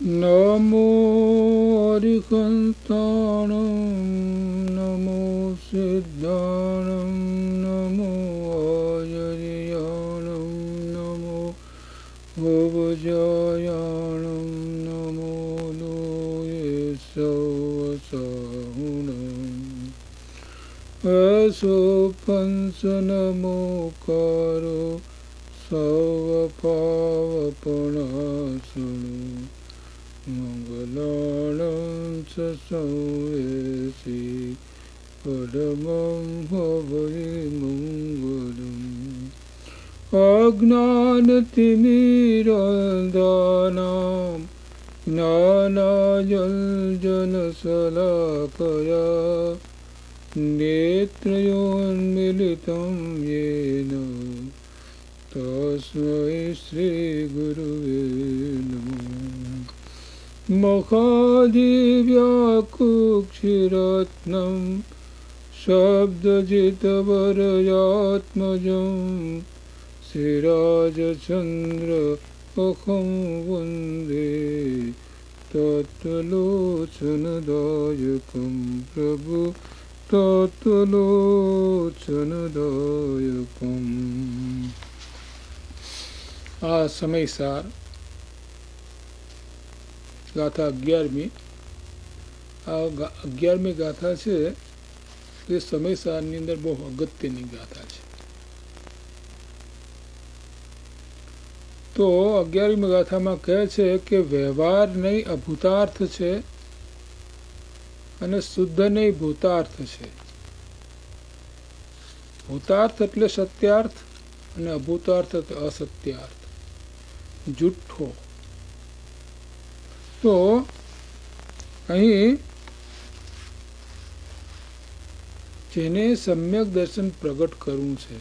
नमो हरिहंताणं नमो सिद्धाणं नमो आयर्याणं नमो भवजायाणं नमो लोये सवसाहुणम् असोपंस नमोकारो सर्वपावपणासुनु मंगलाणं च संवेसि परमं हवै मंगलम् अज्ञानतिमिरान्धानां ज्ञानाञ्जनशलाकया नेत्रयोन्मीलितं येन तस्मै श्रीगुरुवे नमः। महादिव्याकुक्षिरत्नं शब्दजितवरयात्मजं श्रीराजचन्द्र अहं वन्दे तत्त्वलोचनदायकं प्रभु तत्त्वलोचनदायकम्। आ समयसार गाथा 11મી આ 11મી ગાથા છે તે સમયસારની અંદર બહુ અગત્યની ગાથા છે। તો 11મી ગાથામાં કહે છે કે વ્યવહાર નહીં અભૂતાર્થ છે અને શુદ્ધ નહીં ભૂતાર્થ છે। ભૂતાર્થ એટલે સત્યાર્થ અને અભૂતાર્થ એટલે અસત્યાર્થ, જુઠ્ઠો। તો અહીં જેને સમ્યક દર્શન પ્રગટ કરવું છે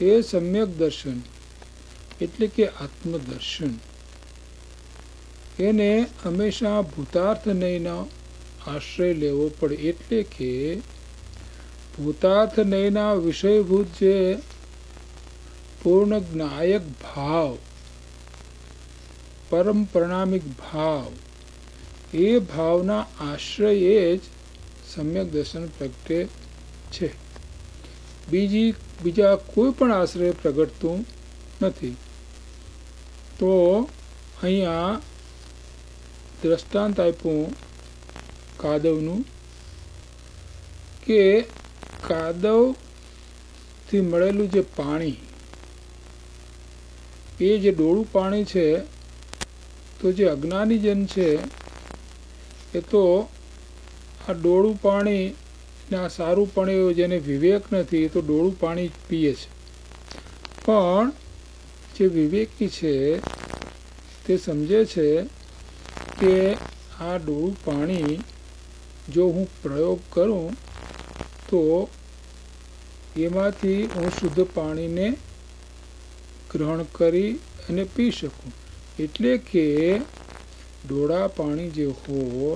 એ સમ્યક દર્શન એટલે કે આત્મદર્શન એને હંમેશા ભૂતાર્થ નયનો આશ્રય લેવો પડે। એટલે કે ભૂતાર્થ નયના વિષયભૂત જે પૂર્ણ જ્ઞાયક ભાવ, પરમ પ્રણામિક ભાવ, એ ભાવના આશ્રયે જ સમ્યક દર્શન પ્રગટે છે। બીજા કોઈ પણ આશ્રય પ્રગટતું નથી। તો અહીંયા દ્રષ્ટાંત આપ્યું કાદવનું કે કાદવથી મળેલું જે પાણી, એ જે ડોળું પાણી છે, તો જે અજ્ઞાનીજન છે એ તો આ ડોળું પાણી ને આ સારું પાણી, જેને વિવેક નથી એ તો ડોળું પાણી પીએ છે। પણ જે વિવેકી છે તે સમજે છે કે આ ડોળું પાણી જો હું પ્રયોગ કરું તો એમાંથી હું શુદ્ધ પાણીને ગ્રહણ કરી અને પી શકું। એટલે કે ડોળા પાણી જે હોય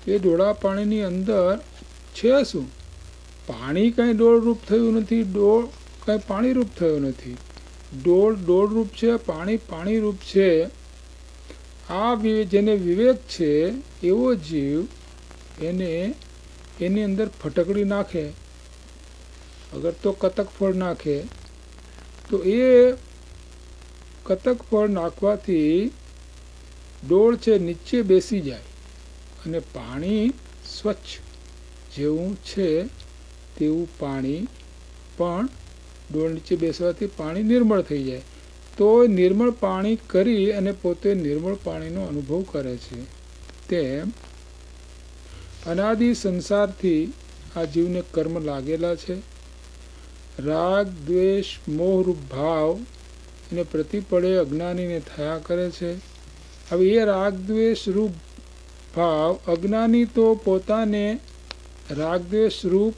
એ ડોળા પાણીની અંદર છે શું? પાણી કાંઈ ડોળરૂપ થયું નથી, ડોળ કાંઈ પાણીરૂપ થયું નથી। ડોળ ડોળરૂપ છે, પાણી પાણીરૂપ છે। આ જેને વિવેક છે એવો જીવ એની અંદર ફટકડી નાખે, અગર તો કતક ફળ નાખે તો એ કતક ફળ નાખવાથી ડોળ છે નીચે બેસી જાય અને પાણી સ્વચ્છ જેવું છે તેવું પાણી પણ ડોળ નીચે બેસવાથી પાણી નિર્મળ થઈ જાય। તો નિર્મળ પાણી કરી અને પોતે નિર્મળ પાણીનો અનુભવ કરે છે। તેમ અનાદિ સંસારથી આ જીવને કર્મ લાગેલા છે। રાગ દ્વેષ મોહરૂપ ભાવ એને પ્રતિપળે અજ્ઞાનીને થયા કરે છે। હવે એ રાગ દ્વેષ રૂપ ભાવ, અજ્ઞાની તો પોતાને રાગ દ્વેષ રૂપ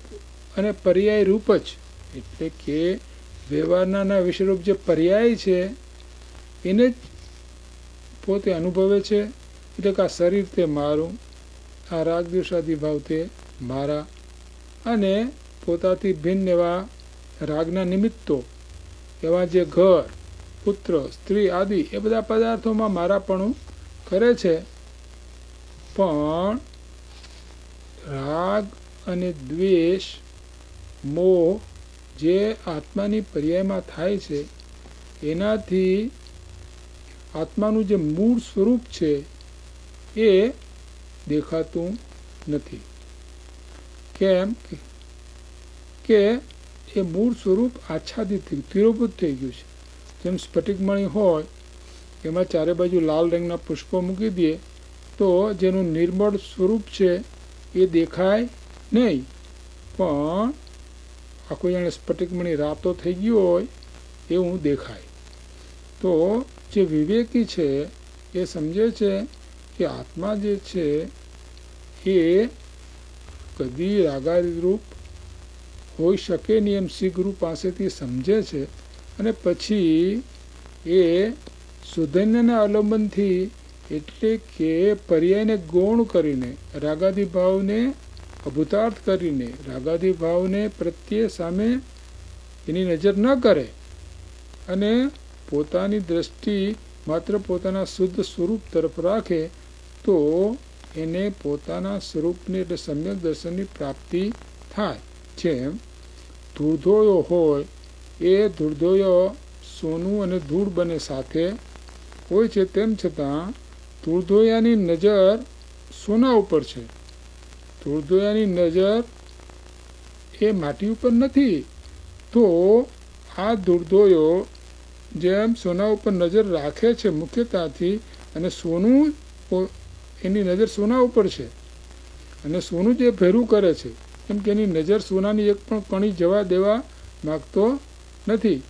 અને પર્યાય રૂપ જ, એટલે કે વ્યવહારના વિષયરૂપ જે પર્યાય છે એને જ પોતે અનુભવે છે। એટલે કે આ શરીર તે મારું, આ રાગ દ્વેષાદી ભાવ તે મારા, અને પોતાથી ભિન્ન એવા રાગના નિમિત્તો, એવા જે ઘર પુત્ર, સ્ત્રી આદિ એ બધા પદાર્થોમાં મારાપણું કરે છે. પણ રાગ અને દ્વેષ, મોહ જે આત્માની પર્યાયમાં થાય છે, એનાથી આત્માનું જે મૂળ સ્વરૂપ છે એ દેખાતું નથી. કેમ કે એ મૂળ સ્વરૂપ આચ્છાદિત થયું, તિરોભૂત થઈ ગયું છે. જેમ સ્ફટિકમણી હોય એમાં ચારે બાજુ લાલ રંગના પુષ્પો મૂકી દે તો જેનું નિર્મળ સ્વરૂપ છે એ દેખાય નહીં, પણ આખું જાણે સ્ફટિકમણી રાતો થઈ ગયો હોય એવું દેખાય. તો જે વિવેકી છે એ સમજે છે કે આત્મા જે છે એ કદી રાગારૂપ હોઈ શકે નહીં એમ શ્રી ગુરુ પાસેથી સમજે છે. અને પછી એ સુધન્યના અવલંબનથી, એટલે કે પર્યાયને ગૌણ કરીને, રાગાદી ભાવને અભૂતાર્થ કરીને, રાગાદી ભાવને પ્રત્યે સામે એની નજર ન કરે અને પોતાની દ્રષ્ટિ માત્ર પોતાના શુદ્ધ સ્વરૂપ તરફ રાખે તો એને પોતાના સ્વરૂપની એટલે સમ્યક દર્શનની પ્રાપ્તિ થાય. જેમ ધૂળધોયો હોય એ ધૂળધોયો સોનું અને ધૂળ બને સાથે હોય છે, તેમ છતાં ધૂળધોયાની નજર સોના ઉપર છે, ધૂળધોયાની નજર એ માટી ઉપર નથી. તો આ ધૂળધોયો જેમ સોના ઉપર નજર રાખે છે મુખ્યતાથી, અને સોનું એની નજર સોના ઉપર છે અને સોનું જે ભેરું કરે છે, કેમ કે એની નજર સોનાની એક પણ કણી જવા દેવા માગતો નથી.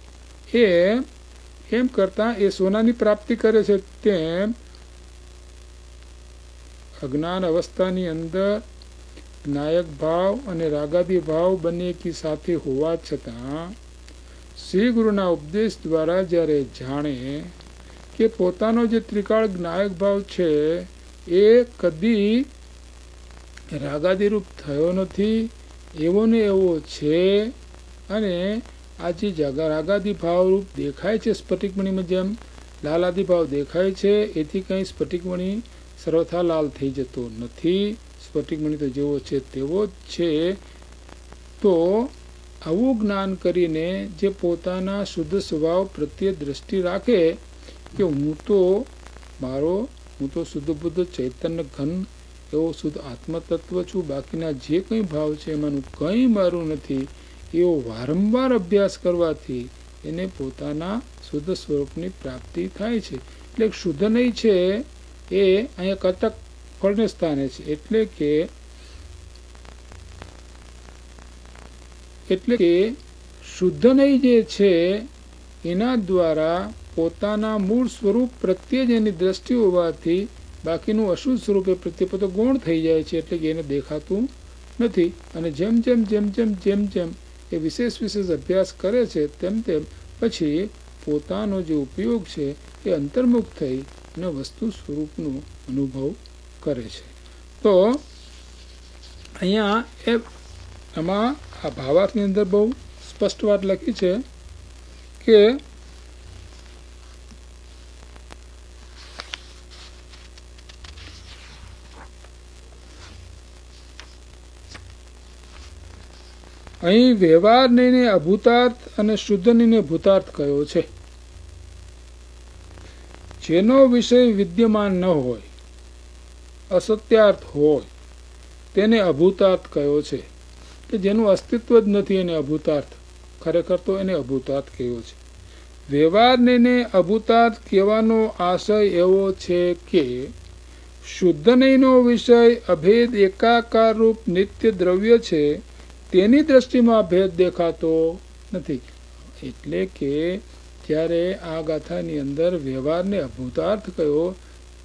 એમ કરતાં એ સોનાની પ્રાપ્તિ કરે છે. તેમ અજ્ઞાન અવસ્થાની અંદર નાયક ભાવ અને રાગાદી ભાવ બંને એકી સાથે હોવા છતાં શ્રી ગુરુના ઉપદેશ દ્વારા જ્યારે જાણે કે પોતાનો જે ત્રિકાળ નાયક ભાવ છે એ કદી રાગાદીરૂપ થયો નથી, એવો ને એવો છે. અને આ જે રાગાદી ભાવરૂપ દેખાય છે સ્ફટિકમણીમાં, જેમ લાલાદી ભાવ દેખાય છે, એથી કંઈ સ્ફટિકમણી સર્વથા લાલ થઈ જતો નથી. સ્ફટિકમણી તો જેવો છે તેવો જ છે. તો આવું જ્ઞાન કરીને જે પોતાના શુદ્ધ સ્વભાવ પ્રત્યે દ્રષ્ટિ રાખે કે હું તો શુદ્ધ બુદ્ધ ચૈતન્ય ઘન એવો શુદ્ધ આત્મતત્વ છું, બાકીના જે કંઈ ભાવ છે એમાંનું કંઈ મારું નથી, એવો વારંવાર અભ્યાસ કરવાથી એને પોતાના શુદ્ધ સ્વરૂપની પ્રાપ્તિ થાય છે. એટલે શુદ્ધ નહીં છે એ અહીંયા કતક ફળને સ્થાને છે. એટલે કે શુદ્ધ નહીં જે છે એના દ્વારા પોતાના મૂળ સ્વરૂપ પ્રત્યે જ એની દ્રષ્ટિ હોવાથી બાકીનું અશુદ્ધ સ્વરૂપ એ પ્રત્યે પોતે ગૌણ થઈ જાય છે, એટલે કે એને દેખાતું નથી. અને જેમ જેમ એ વિશેષ અભ્યાસ કરે છે તેમ પછી પોતાનો જે ઉપયોગ છે એ અંતર્મુખ થઈ અને વસ્તુ સ્વરૂપનો અનુભવ કરે છે. તો અહીંયા આમાં આ ભાવાર્થની અંદર બહુ સ્પષ્ટ વાત લખી છે કે અહીં વ્યવહારને અભૂતાર્થ અને શુદ્ધને ભૂતાર્થ કયો છે. જેનો વિષય વિદ્યમાન ન હોય, અસત્યાર્થ હોય, તેને અભૂતાર્થ કયો છે. કે જેનું અસ્તિત્વ જ નથી એને અભૂતાર્થ, ખરેખર તો એને અભૂતાર્થ કયો છે. વ્યવહારને અભૂતાર્થ કહેવાનો આશય એવો છે કે શુદ્ધ નહીંનો વિષય અભેદ એકાકાર રૂપ નિત્ય દ્રવ્ય છે, તેની દ્રષ્ટિમાં ભેદ દેખાતો નથી. એટલે કે જ્યારે આ ગાથાની અંદર વ્યવહારને અભૂતાર્થ કયો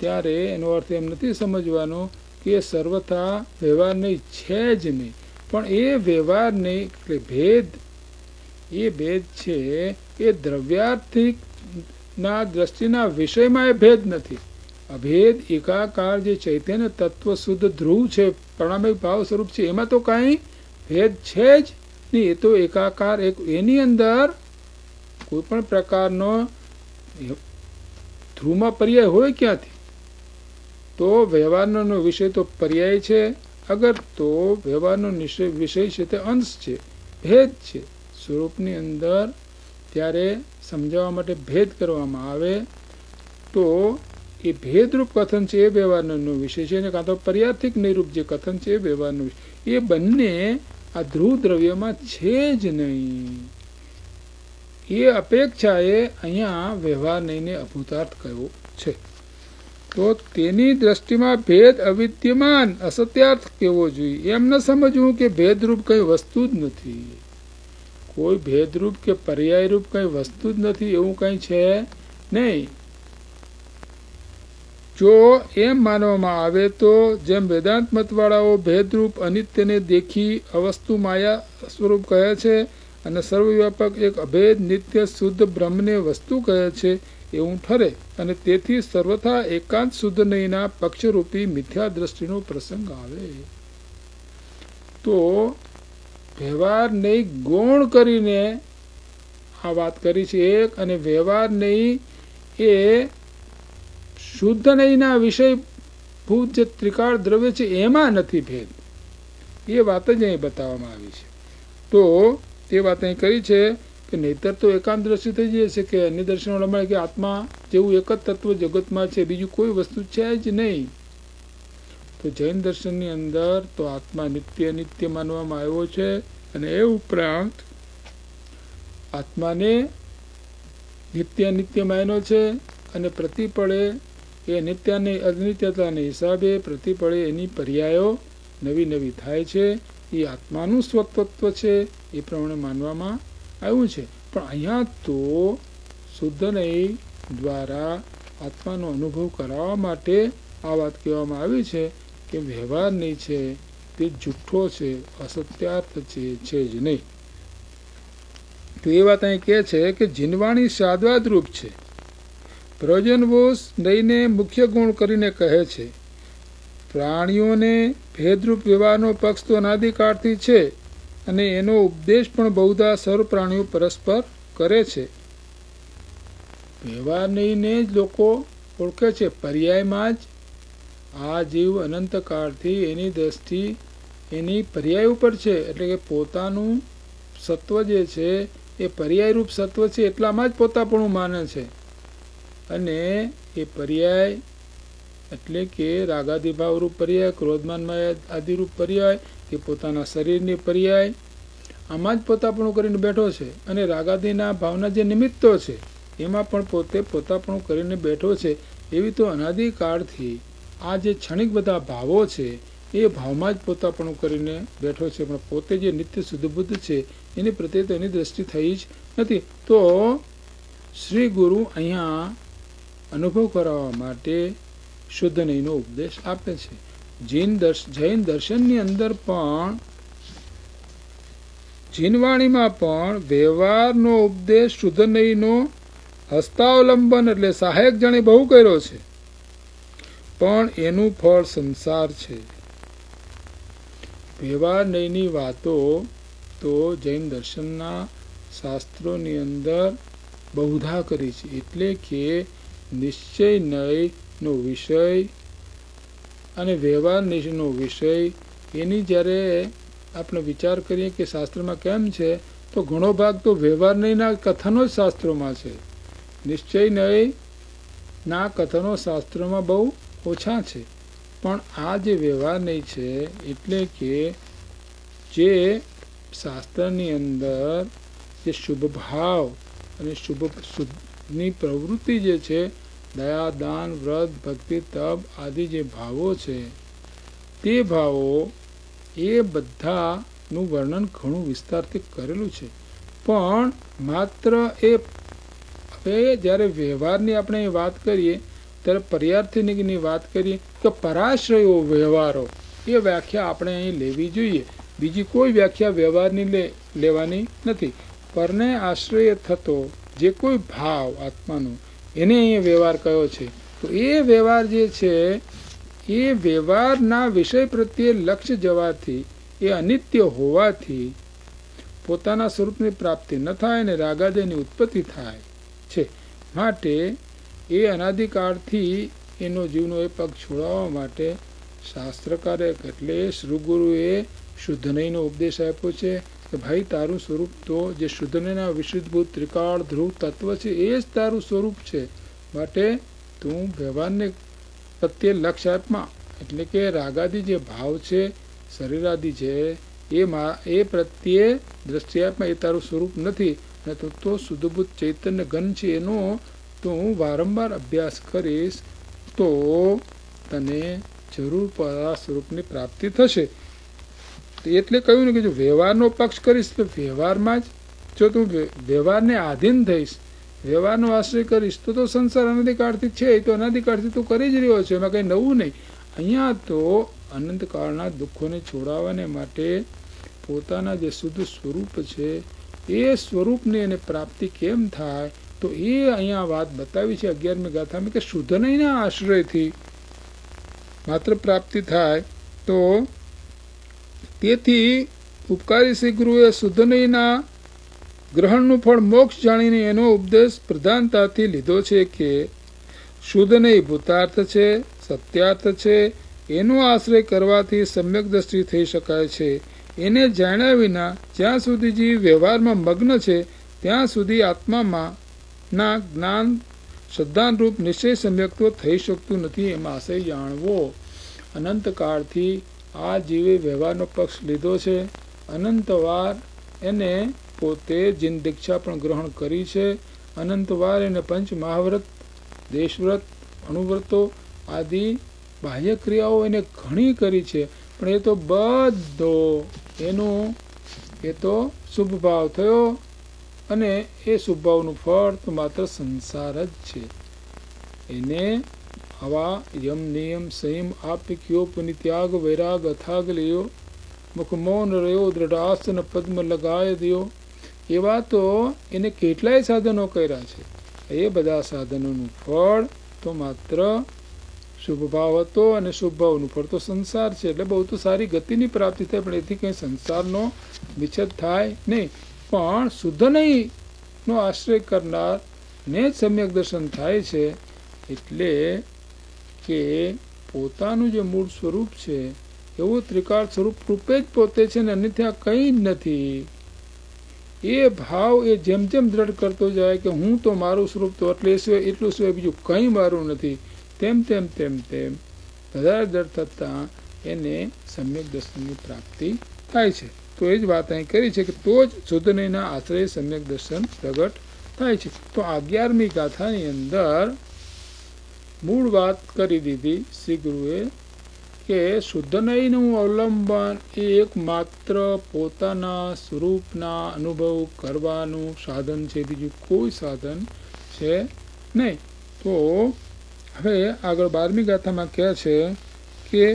ત્યારે એનો અર્થ એમ નથી સમજવાનો કે સર્વથા વ્યવહાર નહીં છે જ નહીં, પણ એ વ્યવહાર નહીં એટલે ભેદ, એ ભેદ છે એ દ્રવ્યાર્થિકના દ્રષ્ટિના વિષયમાં એ ભેદ નથી. અભેદ એકાકાર જે ચૈતન્ય તત્વ શુદ્ધ ધ્રુવ છે, પ્રણામિક ભાવ સ્વરૂપ છે, એમાં તો કાંઈ ભેદ છે જ નહીં. એ તો એકાકાર, એની અંદર કોઈ પણ પ્રકારનો ધ્રુવમાં પર્યાય હોય ક્યાંથી? તો વ્યવહારનો વિષય તો પર્યાય છે, અગર તો વ્યવહારનો વિષય છે તે અંશ છે, ભેદ છે સ્વરૂપની અંદર. ત્યારે સમજાવવા માટે ભેદ કરવામાં આવે તો એ ભેદરૂપ કથન છે એ વ્યવહારનો વિષય છે, અને કાં તો પર્યાર્થિક નિરૂપ જે કથન છે એ વ્યવહારનો વિષય. એ બંને આ ધ્રુવ દ્રવ્યમાં છે જ નહીં. એ અપેક્ષાએ અહીંયા વ્યવહાર નહીંને અભૂતાર્થ કયો છે. તો તેની દ્રષ્ટિમાં ભેદ અવિદ્યમાન અસત્યાર્થ કેવો જોઈએ. એમ ન સમજવું કે ભેદરૂપ કઈ વસ્તુ જ નથી, કોઈ ભેદરૂપ કે પર્યાયરૂપ કઈ વસ્તુ જ નથી એવું કઈ છે નહીં. જો એમ માનવામાં આવે તો જેમ વેદાંત મતવાળાઓ ભેદરૂપ અનિત્યને દેખી અવસ્તુ માયા સ્વરૂપ કહે છે અને સર્વવ્યાપક એક અભેદ નિત્ય શુદ્ધ બ્રહ્મને વસ્તુ કહે છે એવું ઠરે, અને તેથી સર્વથા એકાંત શુદ્ધ નહીંના પક્ષરૂપી મિથ્યા દ્રષ્ટિનો પ્રસંગ આવે. તો વ્યવહાર નહીં ગૌણ કરીને આ વાત કરી છે એક, અને વ્યવહાર નહીં એ શુદ્ધ નહીંના વિષયભૂત જે ત્રિકાળ દ્રવ્ય છે એમાં નથી ભેદ. એ વાત જ અહીં બતાવવામાં આવી છે. તો તે વાત અહીં કરી છે કે નહીતર તો એકાંત દ્રષ્ટિ થઈ જશે કે અન્ય દર્શનો મળે કે આત્મા જેવું એક જ તત્વ જગતમાં છે, બીજું કોઈ વસ્તુ છે જ નહીં. તો જૈન દર્શનની અંદર તો આત્મા નિત્ય નિત્ય માનવામાં આવ્યો છે, અને એ ઉપરાંત આત્માને નિત્ય નિત્ય માન્યો છે, અને પ્રતિપળે એ નિત્યને અનિત્યતાને હિસાબે પ્રતિપળે એની પર્યાયો નવી નવી થાય છે. એ આત્માનું સ્વતત્વ છે એ પ્રમાણે માનવામાં આવ્યું છે. પણ અહીંયા તો શુદ્ધ નહીં દ્વારા આત્માનો અનુભવ કરાવવા માટે આ વાત કહેવામાં આવી છે કે વ્યવહાર નહીં છે તે જુઠ્ઠો છે, અસત્યાર્થ છે જ નહીં. તો એ વાત અહીં કહે છે કે જીનવાણી સાદવાદ રૂપ છે. પ્રયોજનવોશ નહીંને મુખ્ય ગુણ કરીને કહે છે. પ્રાણીઓને ભેદરૂપ વ્યવહારનો પક્ષ તો અનાદિકાળથી છે, અને એનો ઉપદેશ પણ બહુધા સર્વ પ્રાણીઓ પરસ્પર કરે છે. વ્યવહાર નહીંને જ લોકો ઓળખે છે. પર્યાયમાં જ આ જીવ અનંતકાળથી એની દ્રષ્ટિ એની પર્યાય ઉપર છે, એટલે કે પોતાનું સત્વ જે છે એ પર્યાયરૂપ સત્વ છે એટલામાં જ પોતાપણું માને છે. અને એ પર્યાય એટલે કે રાગાદિભાવરૂપ પર્યાય, ક્રોધમાન આદિરૂપ પર્યાય, કે પોતાના શરીરની પર્યાય, આમાં જ પોતાપણું કરીને બેઠો છે. અને રાગાદિના ભાવના જે નિમિત્તો છે એમાં પણ પોતે પોતાપણું કરીને બેઠો છે. એવી તો અનાદિકાળથી આ જે ક્ષણિક બધા ભાવો છે એ ભાવમાં જ પોતાપણું કરીને બેઠો છે, પણ પોતે જે નિત્ય શુદ્ધ બુદ્ધ છે એની પ્રત્યે તો એની દ્રષ્ટિ થઈ જ નથી. તો શ્રી ગુરુ અહીંયા અનુભવ કરાવવા માટે શુદ્ધ નહીંનો ઉપદેશ આપે છે. જૈન દર્શનની અંદર પણ જીનવાણીમાં પણ વ્યવહારનો ઉપદેશ શુદ્ધ નહીંનો હસ્તાવલંબન એટલે સહાયક જાણી બહુ કર્યો છે, પણ એનું ફળ સંસાર છે. વ્યવહાર નહીંની વાતો તો જૈન દર્શનના શાસ્ત્રોની અંદર બહુધા કરી છે. એટલે કે નિશ્ચય નયનો વિષય અને વ્યવહાર નિશ્ચયનો વિષય એની જ્યારે આપણે વિચાર કરીએ કે શાસ્ત્રમાં કેમ છે, તો ઘણો ભાગ તો વ્યવહાર નહીંના કથનો જ શાસ્ત્રોમાં છે. નિશ્ચય નયના કથનો શાસ્ત્રોમાં બહુ ઓછા છે. પણ આ જે વ્યવહાર નહીં છે એટલે કે જે શાસ્ત્રની અંદર જે શુભ ભાવ અને શુભની પ્રવૃત્તિ જે છે, દયા, દાન, વ્રત, ભક્તિ, તપ આદિ જે ભાવો છે તે ભાવો એ બધાનું વર્ણન ઘણું વિસ્તારથી કરેલું છે. પણ માત્ર એ હવે જ્યારે વ્યવહારની આપણે વાત કરીએ ત્યારે પર્યાર્થિની વાત કરીએ તો પરાશ્રયો વ્યવહારો એ વ્યાખ્યા આપણે અહીં લેવી જોઈએ. બીજી કોઈ વ્યાખ્યા વ્યવહારની લેવાની નથી. પરને આશ્રય થતો જે કોઈ ભાવ આત્માનો એને અહીંયા વ્યવહાર કયો છે. તો એ વ્યવહાર જે છે એ વ્યવહારના વિષય પ્રત્યે લક્ષ્ય જવાથી એ અનિત્ય હોવાથી પોતાના સ્વરૂપની પ્રાપ્તિ ન થાય અને રાગાદયની ઉત્પત્તિ થાય છે. માટે એ અનાદિકાળથી એનો જીવનો એ પગ છોડાવવા માટે શાસ્ત્રકારે એટલે શ્રીગુરુએ શુદ્ધ નહીંનો ઉપદેશ આપ્યો છે કે ભાઈ તારું સ્વરૂપ તો જે શુદ્ધ નહીંના વિશુદ્ધભૂત ત્રિકાળ ધ્રુવ તત્વ છે એ જ તારું સ્વરૂપ છે. માટે તું વ્યવહારને પ્રત્યે લક્ષ્ય આપમાં એટલે કે રાગાદી જે ભાવ છે શરીરાદી છે એ પ્રત્યે દ્રષ્ટિઆપમાં એ તારું સ્વરૂપ નથી. અને તું તો શુદ્ધભૂત ચૈતન્ય ઘન છે એનો તું વારંવાર અભ્યાસ કરીશ તો તને જરૂર આ સ્વરૂપની પ્રાપ્તિ થશે. એટલે કહ્યું ને કે જો વ્યવહારનો પક્ષ કરીશ તો વ્યવહારમાં જ જો તું વ્યવહારને આધીન થઈશ, વ્યવહારનો આશ્રય કરીશ તો સંસાર અનાદિકાળથી છે, તો અનાદિકાળથી તું કરી જ રહ્યો છે, એમાં કંઈ નવું નહીં. અહીંયા તો અનંતકાળના દુઃખોને છોડાવવાને માટે પોતાના જે શુદ્ધ સ્વરૂપ છે એ સ્વરૂપની એને પ્રાપ્તિ કેમ થાય તો એ અહીંયા વાત બતાવી છે 11મી ગાથામાં કે શુદ્ધ નહીંના આશ્રયથી માત્ર પ્રાપ્તિ થાય. તો તેથી ઉપકારી શ્રી ગુરુએ શુદ્ધ નહીંના ગ્રહણનું ફળ મોક્ષ જાણીને એનો ઉપદેશ પ્રધાનતાથી લીધો છે કે શુદ્ધ નહીં ભૂતાર્થ છે, સત્યાર્થ છે, એનો આશ્રય કરવાથી સમ્યક દ્રષ્ટિ થઈ શકાય છે. એને જાણ્યા વિના જ્યાં સુધી જીવ વ્યવહારમાં મગ્ન છે ત્યાં સુધી આત્મામાં ના જ્ઞાન શ્રદ્ધાનરૂપ નિશ્ચય સમ્યક્ત્વ થઈ શકતું નથી. એમાં આશય જાણવો. અનંતકાળથી આ જીવે વ્યવહારનો પક્ષ લીધો છે, અનંતવાર એને પોતે જીન દીક્ષા પણ ગ્રહણ કરી છે, અનંતવાર એને પંચ મહાવ્રત, દેશવ્રત, અણુવ્રતો આદિ બાહ્ય ક્રિયાઓ એને ઘણી કરી છે, પણ એ તો બધો એનું એ તો શુભ ભાવ થયો અને એ શુભ ભાવનું ફળ તો માત્ર સંસાર જ છે. એને આવા યમ નિયમ સંયમ આપિક્યો પુનિત્યાગ વૈરાગ અથાગ લ્યો મુખ મૌન રહ્યો દ્રઢાસન પદ્મ લગાય દ્યો એવા તો એને કેટલાય સાધનો કર્યા છે. એ બધા સાધનોનું ફળ તો માત્ર શુભ ભાવ હતો અને શુભ ભાવનું ફળ તો સંસાર છે. એટલે બહુ તો સારી ગતિની પ્રાપ્તિ થાય પણ એથી કંઈ સંસારનો વિચ્છેદ થાય નહીં. પણ શુદ્ધ નહીંનો આશ્રય કરનાર ને જ સમ્યક દર્શન થાય છે. એટલે કે પોતાનું જે મૂળ સ્વરૂપ છે એવું ત્રિકાળ સ્વરૂપ રૂપે જ પોતે છે ને અન્યથા કંઈ જ નથી. એ ભાવ એ જેમ જેમ દ્રઢ કરતો જાય કે હું તો મારું સ્વરૂપ તો એટલું સિવાય બીજું કંઈ મારું નથી, તેમ તેમ તેમ તેમ વધારે દ્રઢ થતાં એને સમ્યક દર્શનની પ્રાપ્તિ થાય છે. તો એ જ વાત અહીં કરી છે કે તો જ શુદ્ધ નહીંના આશ્રય સમ્યક દર્શન પ્રગટ થાય છે. તો 11મી ગાથાની અંદર મૂળ વાત કરી દીધી શ્રી ગુરુએ કે શુદ્ધ નહીંનું અવલંબન એ એકમાત્ર પોતાના સ્વરૂપના અનુભવ કરવાનું સાધન છે, બીજું કોઈ સાધન છે નહીં. તો હવે આગળ 12મી ગાથામાં કહે છે કે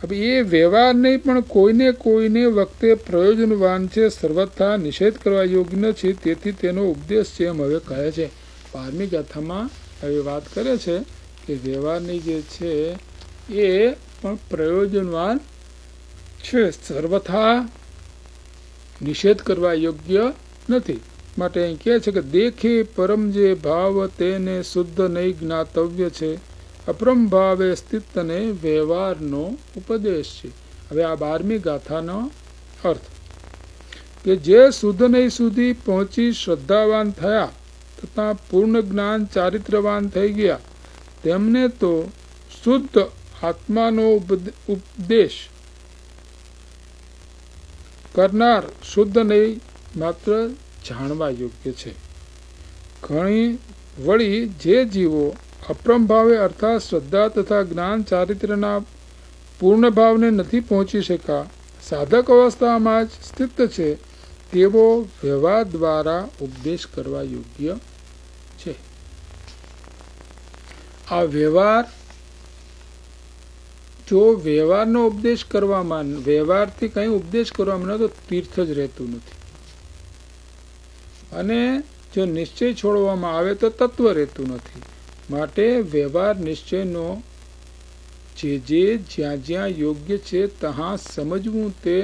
હવે એ વ્યવહાર નહીં પણ કોઈને વખતે પ્રયોજનવાન છે, સર્વથા નિષેધ કરવા યોગ્ય છે, તેથી તેનો ઉપદેશ છે એમ હવે કહે છે. 12મી ગાથામાં હવે વાત કરે છે કે વ્યવહારની જે છે એ પણ પ્રયોજનવાન છે, સર્વથા નિષેધ કરવા યોગ્ય નથી. માટે અહીં કહે છે કે દેખે પરમ જે ભાવ તેને શુદ્ધ નહીં જ્ઞાતવ્ય છે, અપરમ ભાવે સ્થિતને વ્યવહારનો ઉપદેશ છે. હવે આ 12મી ગાથાનો અર્થ કે જે શુદ્ધ નહીં સુધી પહોંચી શ્રદ્ધાવાન થયા તથા પૂર્ણ જ્ઞાન ચારિત્રવાન થઈ ગયા તેમને તો શુદ્ધ આત્માનો ઉપદેશ કરનાર શુદ્ધ નહીં માત્ર જાણવા યોગ્ય છે. ઘણી વળી જે જીવો અપરમ ભાવે અર્થાત શ્રદ્ધા તથા જ્ઞાન ચારિત્રના પૂર્ણ ભાવને નથી પહોંચી શક્યા, સાધક અવસ્થામાં જ સ્થિત છે, તેવો વ્યવહાર દ્વારા ઉપદેશ કરવા યોગ્ય છે. આ વ્યવહાર જો વ્યવહારનો ઉપદેશ કરવામાં વ્યવહારથી કંઈ ઉપદેશ કરવામાં તો તીર્થ જ રહેતું નથી, અને જો નિશ્ચય છોડવામાં આવે તો તત્વ રહેતું નથી. માટે વ્યવહાર નિશ્ચયનો જે જ્યાં યોગ્ય છે ત્યાં સમજવું, તે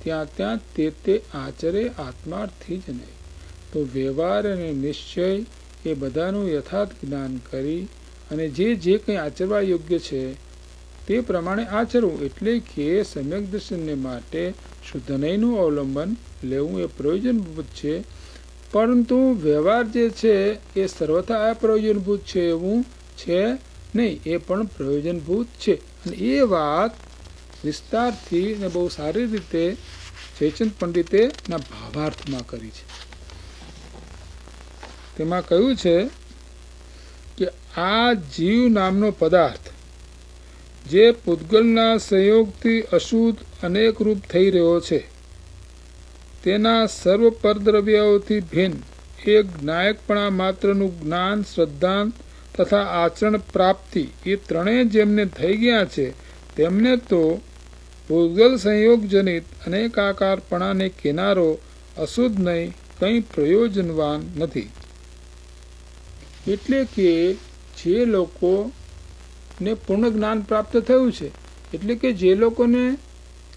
ત્યાં તે આચરે આત્માર્થી જ નહીં. તો વ્યવહાર અને નિશ્ચય એ બધાનું યથાર્થ જ્ઞાન કરી અને જે કંઈ આચરવા યોગ્ય છે તે પ્રમાણે આચરવું, એટલે કે સમ્યક દર્શનને માટે શુદ્ધનયનું અવલંબન લેવું એ પ્રયોજનભૂત છે. પરંતુ વ્યવહાર જે છે એ સર્વથા અપ્રયોજનભૂત છે એવું છે નહીં, એ પણ પ્રયોજનભૂત છે. અને એ વાત વિસ્તારથી ને બહુ સારી રીતે જયચંદ પંડિતે ના ભાવાર્થમાં કરી છે. તેમાં કહ્યું છે કે આ જીવ નામનો પદાર્થ જે પૂતગલના સંયોગથી અશુદ્ધ અનેક રૂપ થઈ રહ્યો છે, તેના સર્વ પરદ્રવ્યોથી ભિન્ન એક જ્ઞાયકપણા માત્રનું જ્ઞાન, શ્રદ્ધા તથા આચરણ પ્રાપ્તિ એ ત્રણેય જેમને થઈ ગયા છે, તેમને તો પૂતગલ સંયોગજનિત અનેકાકારપણાને કિનારો અશુદ્ધ નહીં, કંઈ પ્રયોજનવાન નથી. એટલે કે જે લોકોને પૂર્ણ જ્ઞાન પ્રાપ્ત થયું છે, એટલે કે જે લોકોને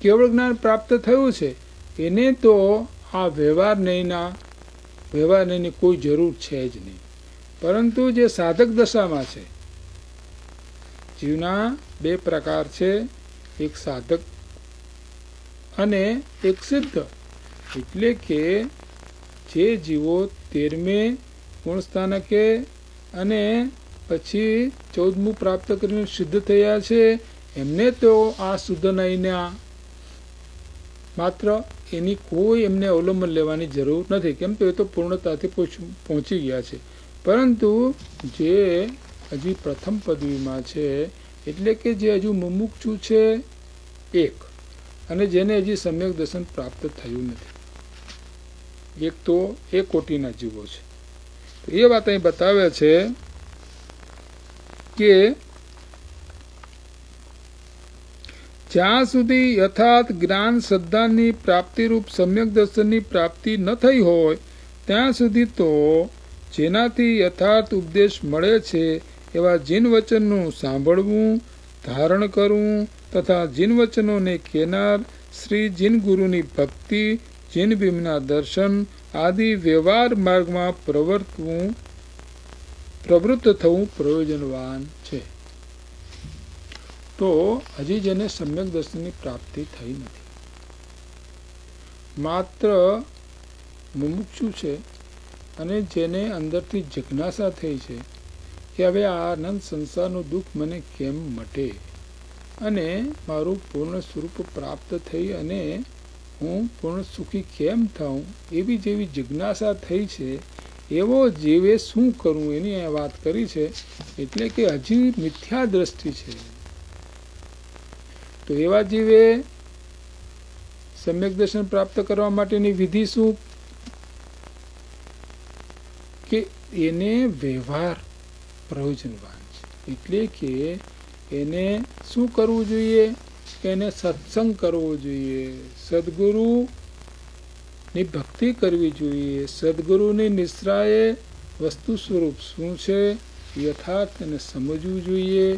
કેવળ જ્ઞાન પ્રાપ્ત થયું છે, એને તો આ વ્યવહારની કોઈ જરૂર છે જ નહીં. પરંતુ જે સાધક દશામાં છે, જીવના બે પ્રકાર છે, એક સાધક અને એક સિદ્ધ. એટલે કે જે જીવો 13મે ગુણસ્થાનકે અને પછી 14મું પ્રાપ્ત કરીને સિદ્ધ થયા છે, એમને તો આ શુદ્ધ નયના માત્ર એની કોઈ એમને અવલંબન લેવાની જરૂર નથી, કેમ તો એ તો પૂર્ણતાથી પહોંચી ગયા છે. પરંતુ જે હજી પ્રથમ પદવીમાં છે, એટલે કે જે હજુ મુમુક્ષુ છે એક, અને જેને હજી સમ્યક દર્શન પ્રાપ્ત થયું નથી, એક તો એ કોટીના જીવો છે. તો એ વાત અહીં બતાવે છે કે જ્યાં સુધી યથાર્થ જ્ઞાન શ્રદ્ધાની પ્રાપ્તિરૂપ સમ્યક દર્શનની પ્રાપ્તિ ન થઈ હોય ત્યાં સુધી તો જેનાથી યથાર્થ ઉપદેશ મળે છે એવા જીન વચનનું સાંભળવું, ધારણ કરવું તથા જીન વચનોને કેનાર શ્રી જીન ગુરુની ભક્તિ, જીન ભીમના દર્શન આદિ વ્યવહાર માર્ગમાં પ્રવૃત્ત થવું પ્રયોજનવાન છે. તો હજી જેને સમ્યક દર્શનની પ્રાપ્તિ થઈ નથી, માત્ર મુમુક્ષુ છે, અને જેને અંદરથી જિજ્ઞાસા થઈ છે કે હવે આ અનંત સંસારનું દુઃખ મને કેમ મટે અને મારું પૂર્ણ સ્વરૂપ પ્રાપ્ત થઈ અને હું પૂર્ણ સુખી કેમ થાઉં, એવી જેવી જિજ્ઞાસા થઈ છે, એવો જીવે શું કરવું એની વાત કરી છે. એટલે કે હજી મિથ્યા દ્રષ્ટિ છે. તો એવા જીવે સમ્યક દર્શન પ્રાપ્ત કરવા માટેની વિધિ શું? કે એને વ્યવહાર પ્રયોજનવાન છે. એટલે કે એને શું કરવું જોઈએ? કે એને સત્સંગ કરવો જોઈએ, સદગુરુની ભક્તિ કરવી જોઈએ, સદગુરુની નિશ્રાએ વસ્તુ સ્વરૂપ શું છે યથાર્થ એને સમજવું જોઈએ.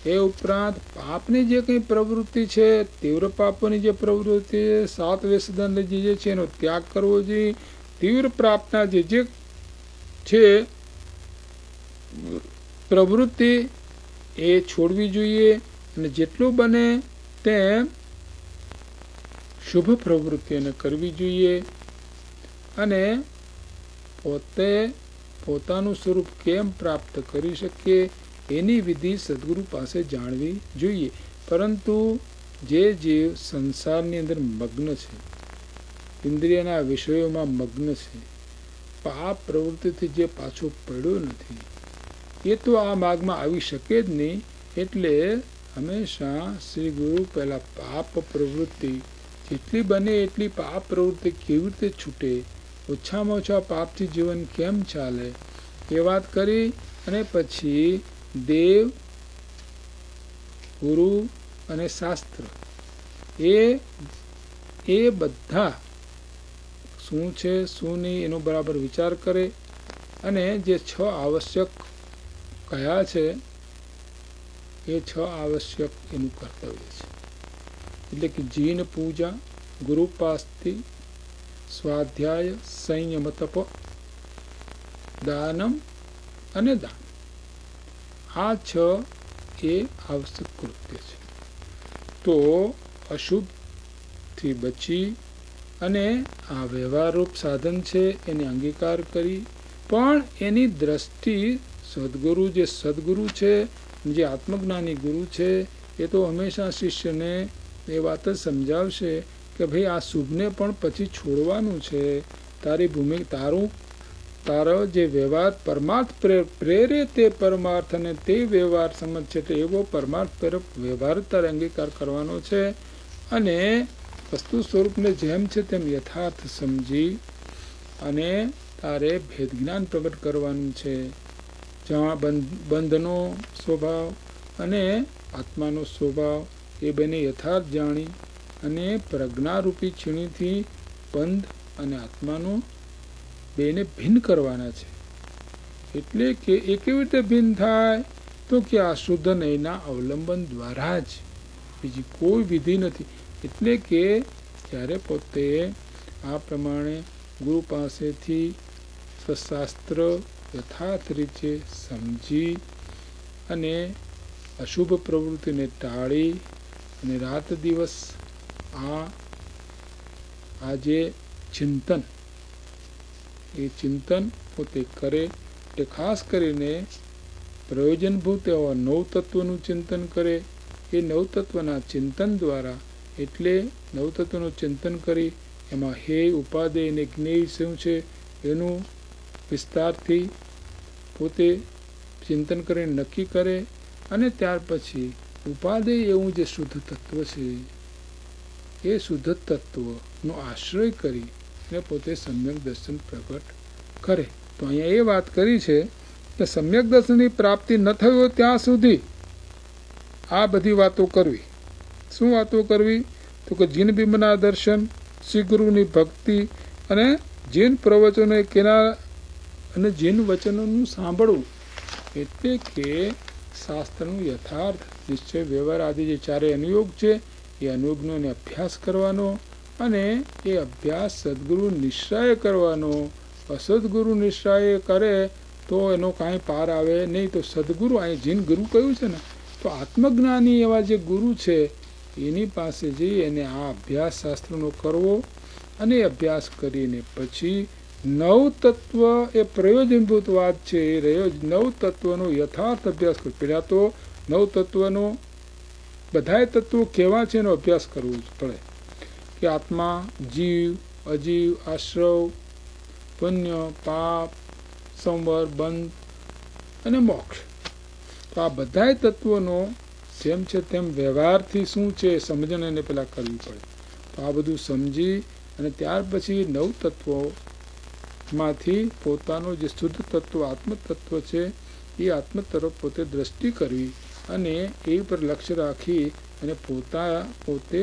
એ ઉપરાંત પાપની જે કંઈ પ્રવૃત્તિ છે, તીવ્ર પાપોની જે પ્રવૃત્તિ છે, 7 વેસદંડ જે છે એનો ત્યાગ કરવો જોઈએ. તીવ્ર પ્રાપના જે છે પ્રવૃત્તિ એ છોડવી જોઈએ, અને જેટલું બને તેમ શુભ પ્રવૃત્તિઓને કરવી જોઈએ. અને પોતાનું સ્વરૂપ કેમ પ્રાપ્ત કરી શકીએ એની વિધિ સદગુરુ પાસે જાણવી જોઈએ. પરંતુ જે જીવ સંસારની અંદર મગ્ન છે, ઇન્દ્રિયના વિષયોમાં મગ્ન છે, પાપ પ્રવૃત્તિથી જે પાછો પડ્યો નથી, એ તો આ માર્ગમાં આવી શકે જ નહીં. એટલે હંમેશા શ્રી ગુરુ પહેલા પાપ પ્રવૃત્તિ જેટલી બને એટલી પાપ પ્રવૃત્તિ કેવી રીતે છૂટે, ઓછામાં ઓછા પાપથી જીવન કેમ ચાલે એ વાત કરી. અને પછી દેવ, ગુરુ અને શાસ્ત્ર એ બધા શું છે શું નહીં એનો બરાબર વિચાર કરે. અને જે 6 આવશ્યક કયા છે એ 6 આવશ્યક એનું કર્તવ્ય છે. એટલે કે જીન પૂજા, ગુરુપાસ્તિ, સ્વાધ્યાય, સંયમ, તપ દાનમ અને દાન, આ 6 એ આવશ્યક કૃત્ય છે. તો અશુભથી બચી અને આ વ્યવહારરૂપ સાધન છે એને અંગીકાર કરી, પણ એની દ્રષ્ટિ સદગુરુ, જે સદગુરુ છે, જે આત્મજ્ઞાની ગુરુ છે, એ તો હંમેશા શિષ્યને એ વાત જ સમજાવશે કે ભાઈ આ શુભને પણ પછી છોડવાનું છે. તારી તારો જે વ્યવહાર પરમાર્થ પ્રેરે તે પરમાર્થ, અને તે વ્યવહાર સમજ છે એટલે એવો પરમાર્થ પ્રેરક વ્યવહાર તારે અંગીકાર કરવાનો છે. અને વસ્તુ સ્વરૂપને જેમ છે તેમ યથાર્થ સમજી અને તારે ભેદ જ્ઞાન પ્રગટ કરવાનું છે. જ્યાં બંધનો સ્વભાવ અને આત્માનો સ્વભાવ એ બંને યથાર્થ જાણી અને પ્રજ્ઞારૂપી છીણીથી બંધ અને આત્માનો બેને ભિન્ન કરવાના છે. એટલે કે એ કેવી રીતે ભિન્ન થાય? તો કે આ શુદ્ધ નયના અવલંબન દ્વારા જ, બીજી કોઈ વિધિ નથી. એટલે કે જ્યારે પોતે આ પ્રમાણે ગુરુ પાસેથી શાસ્ત્ર યથાર્થ રીતે સમજી અને અશુભ પ્રવૃત્તિને ટાળી અને રાત દિવસ આ જે ચિંતન, એ ચિંતન પોતે કરે, એ ખાસ કરીને પ્રયોજનભૂત એવા નવ તત્વનું ચિંતન કરે. એ નવ તત્વના ચિંતન દ્વારા, એટલે નવ તત્વનું ચિંતન કરી એમાં હે ઉપાદેય અને જ્ઞેય શું છે એનું વિસ્તારથી પોતે ચિંતન કરીને નક્કી કરે. અને ત્યાર પછી ઉપાદેય એવું જે શુદ્ધ તત્વ છે એ શુદ્ધ તત્વનો આશ્રય કરી અને પોતે સમ્યક દર્શન પ્રગટ કરે. તો અહીંયા એ વાત કરી છે કે સમ્યક દર્શનની પ્રાપ્તિ ન થઈ હોય ત્યાં સુધી આ બધી વાતો કરવી. શું વાતો કરવી? તો કે જીન બિંબના દર્શન, શ્રી ગુરુની ભક્તિ અને જીન પ્રવચનો અને જીન વચનોનું સાંભળવું. એટલે કે શાસ્ત્રનું યથાર્થ નિશ્ચય વ્યવહાર આદિ જે 4 અનુયોગ છે એ અનુયોગનો અભ્યાસ કરવાનો, અને એ અભ્યાસ સદગુરુ નિશ્ચય કરવાનો. અસદગુરુ નિશ્ચય કરે તો એનો કાંઈ પાર આવે નહીં. તો સદગુરુ, અહીં જીન ગુરુ કહ્યું છે ને, તો આત્મજ્ઞાની એવા જે ગુરુ છે એની પાસે જઈ અને આ અભ્યાસ શાસ્ત્રનો કરવો. અને અભ્યાસ કરીને પછી નવ તત્વ એ પ્રયોજનભૂત વાત છે. એ નવ તત્વનો યથાર્થ અભ્યાસ કરવો. પહેલાં તો નવ તત્વનો બધાય તત્વો કેવા છે એનો અભ્યાસ કરવો પડે કે આત્મા, જીવ, અજીવ, આશ્રવ, પુણ્ય, પાપ, સંવર, બંધ અને મોક્ષ. તો આ બધાય તત્વોનો જેમ છે તેમ વ્યવહારથી શું છે સમજણ એને પેલા કરવી પડે. તો આ બધું સમજી અને ત્યાર પછી નવ તત્વોમાંથી પોતાનો જે શુદ્ધ તત્વ આત્મતત્વ છે એ આત્મ તરફ પોતે દ્રષ્ટિ કરવી અને એ પર લક્ષ્ય રાખી અને પોતે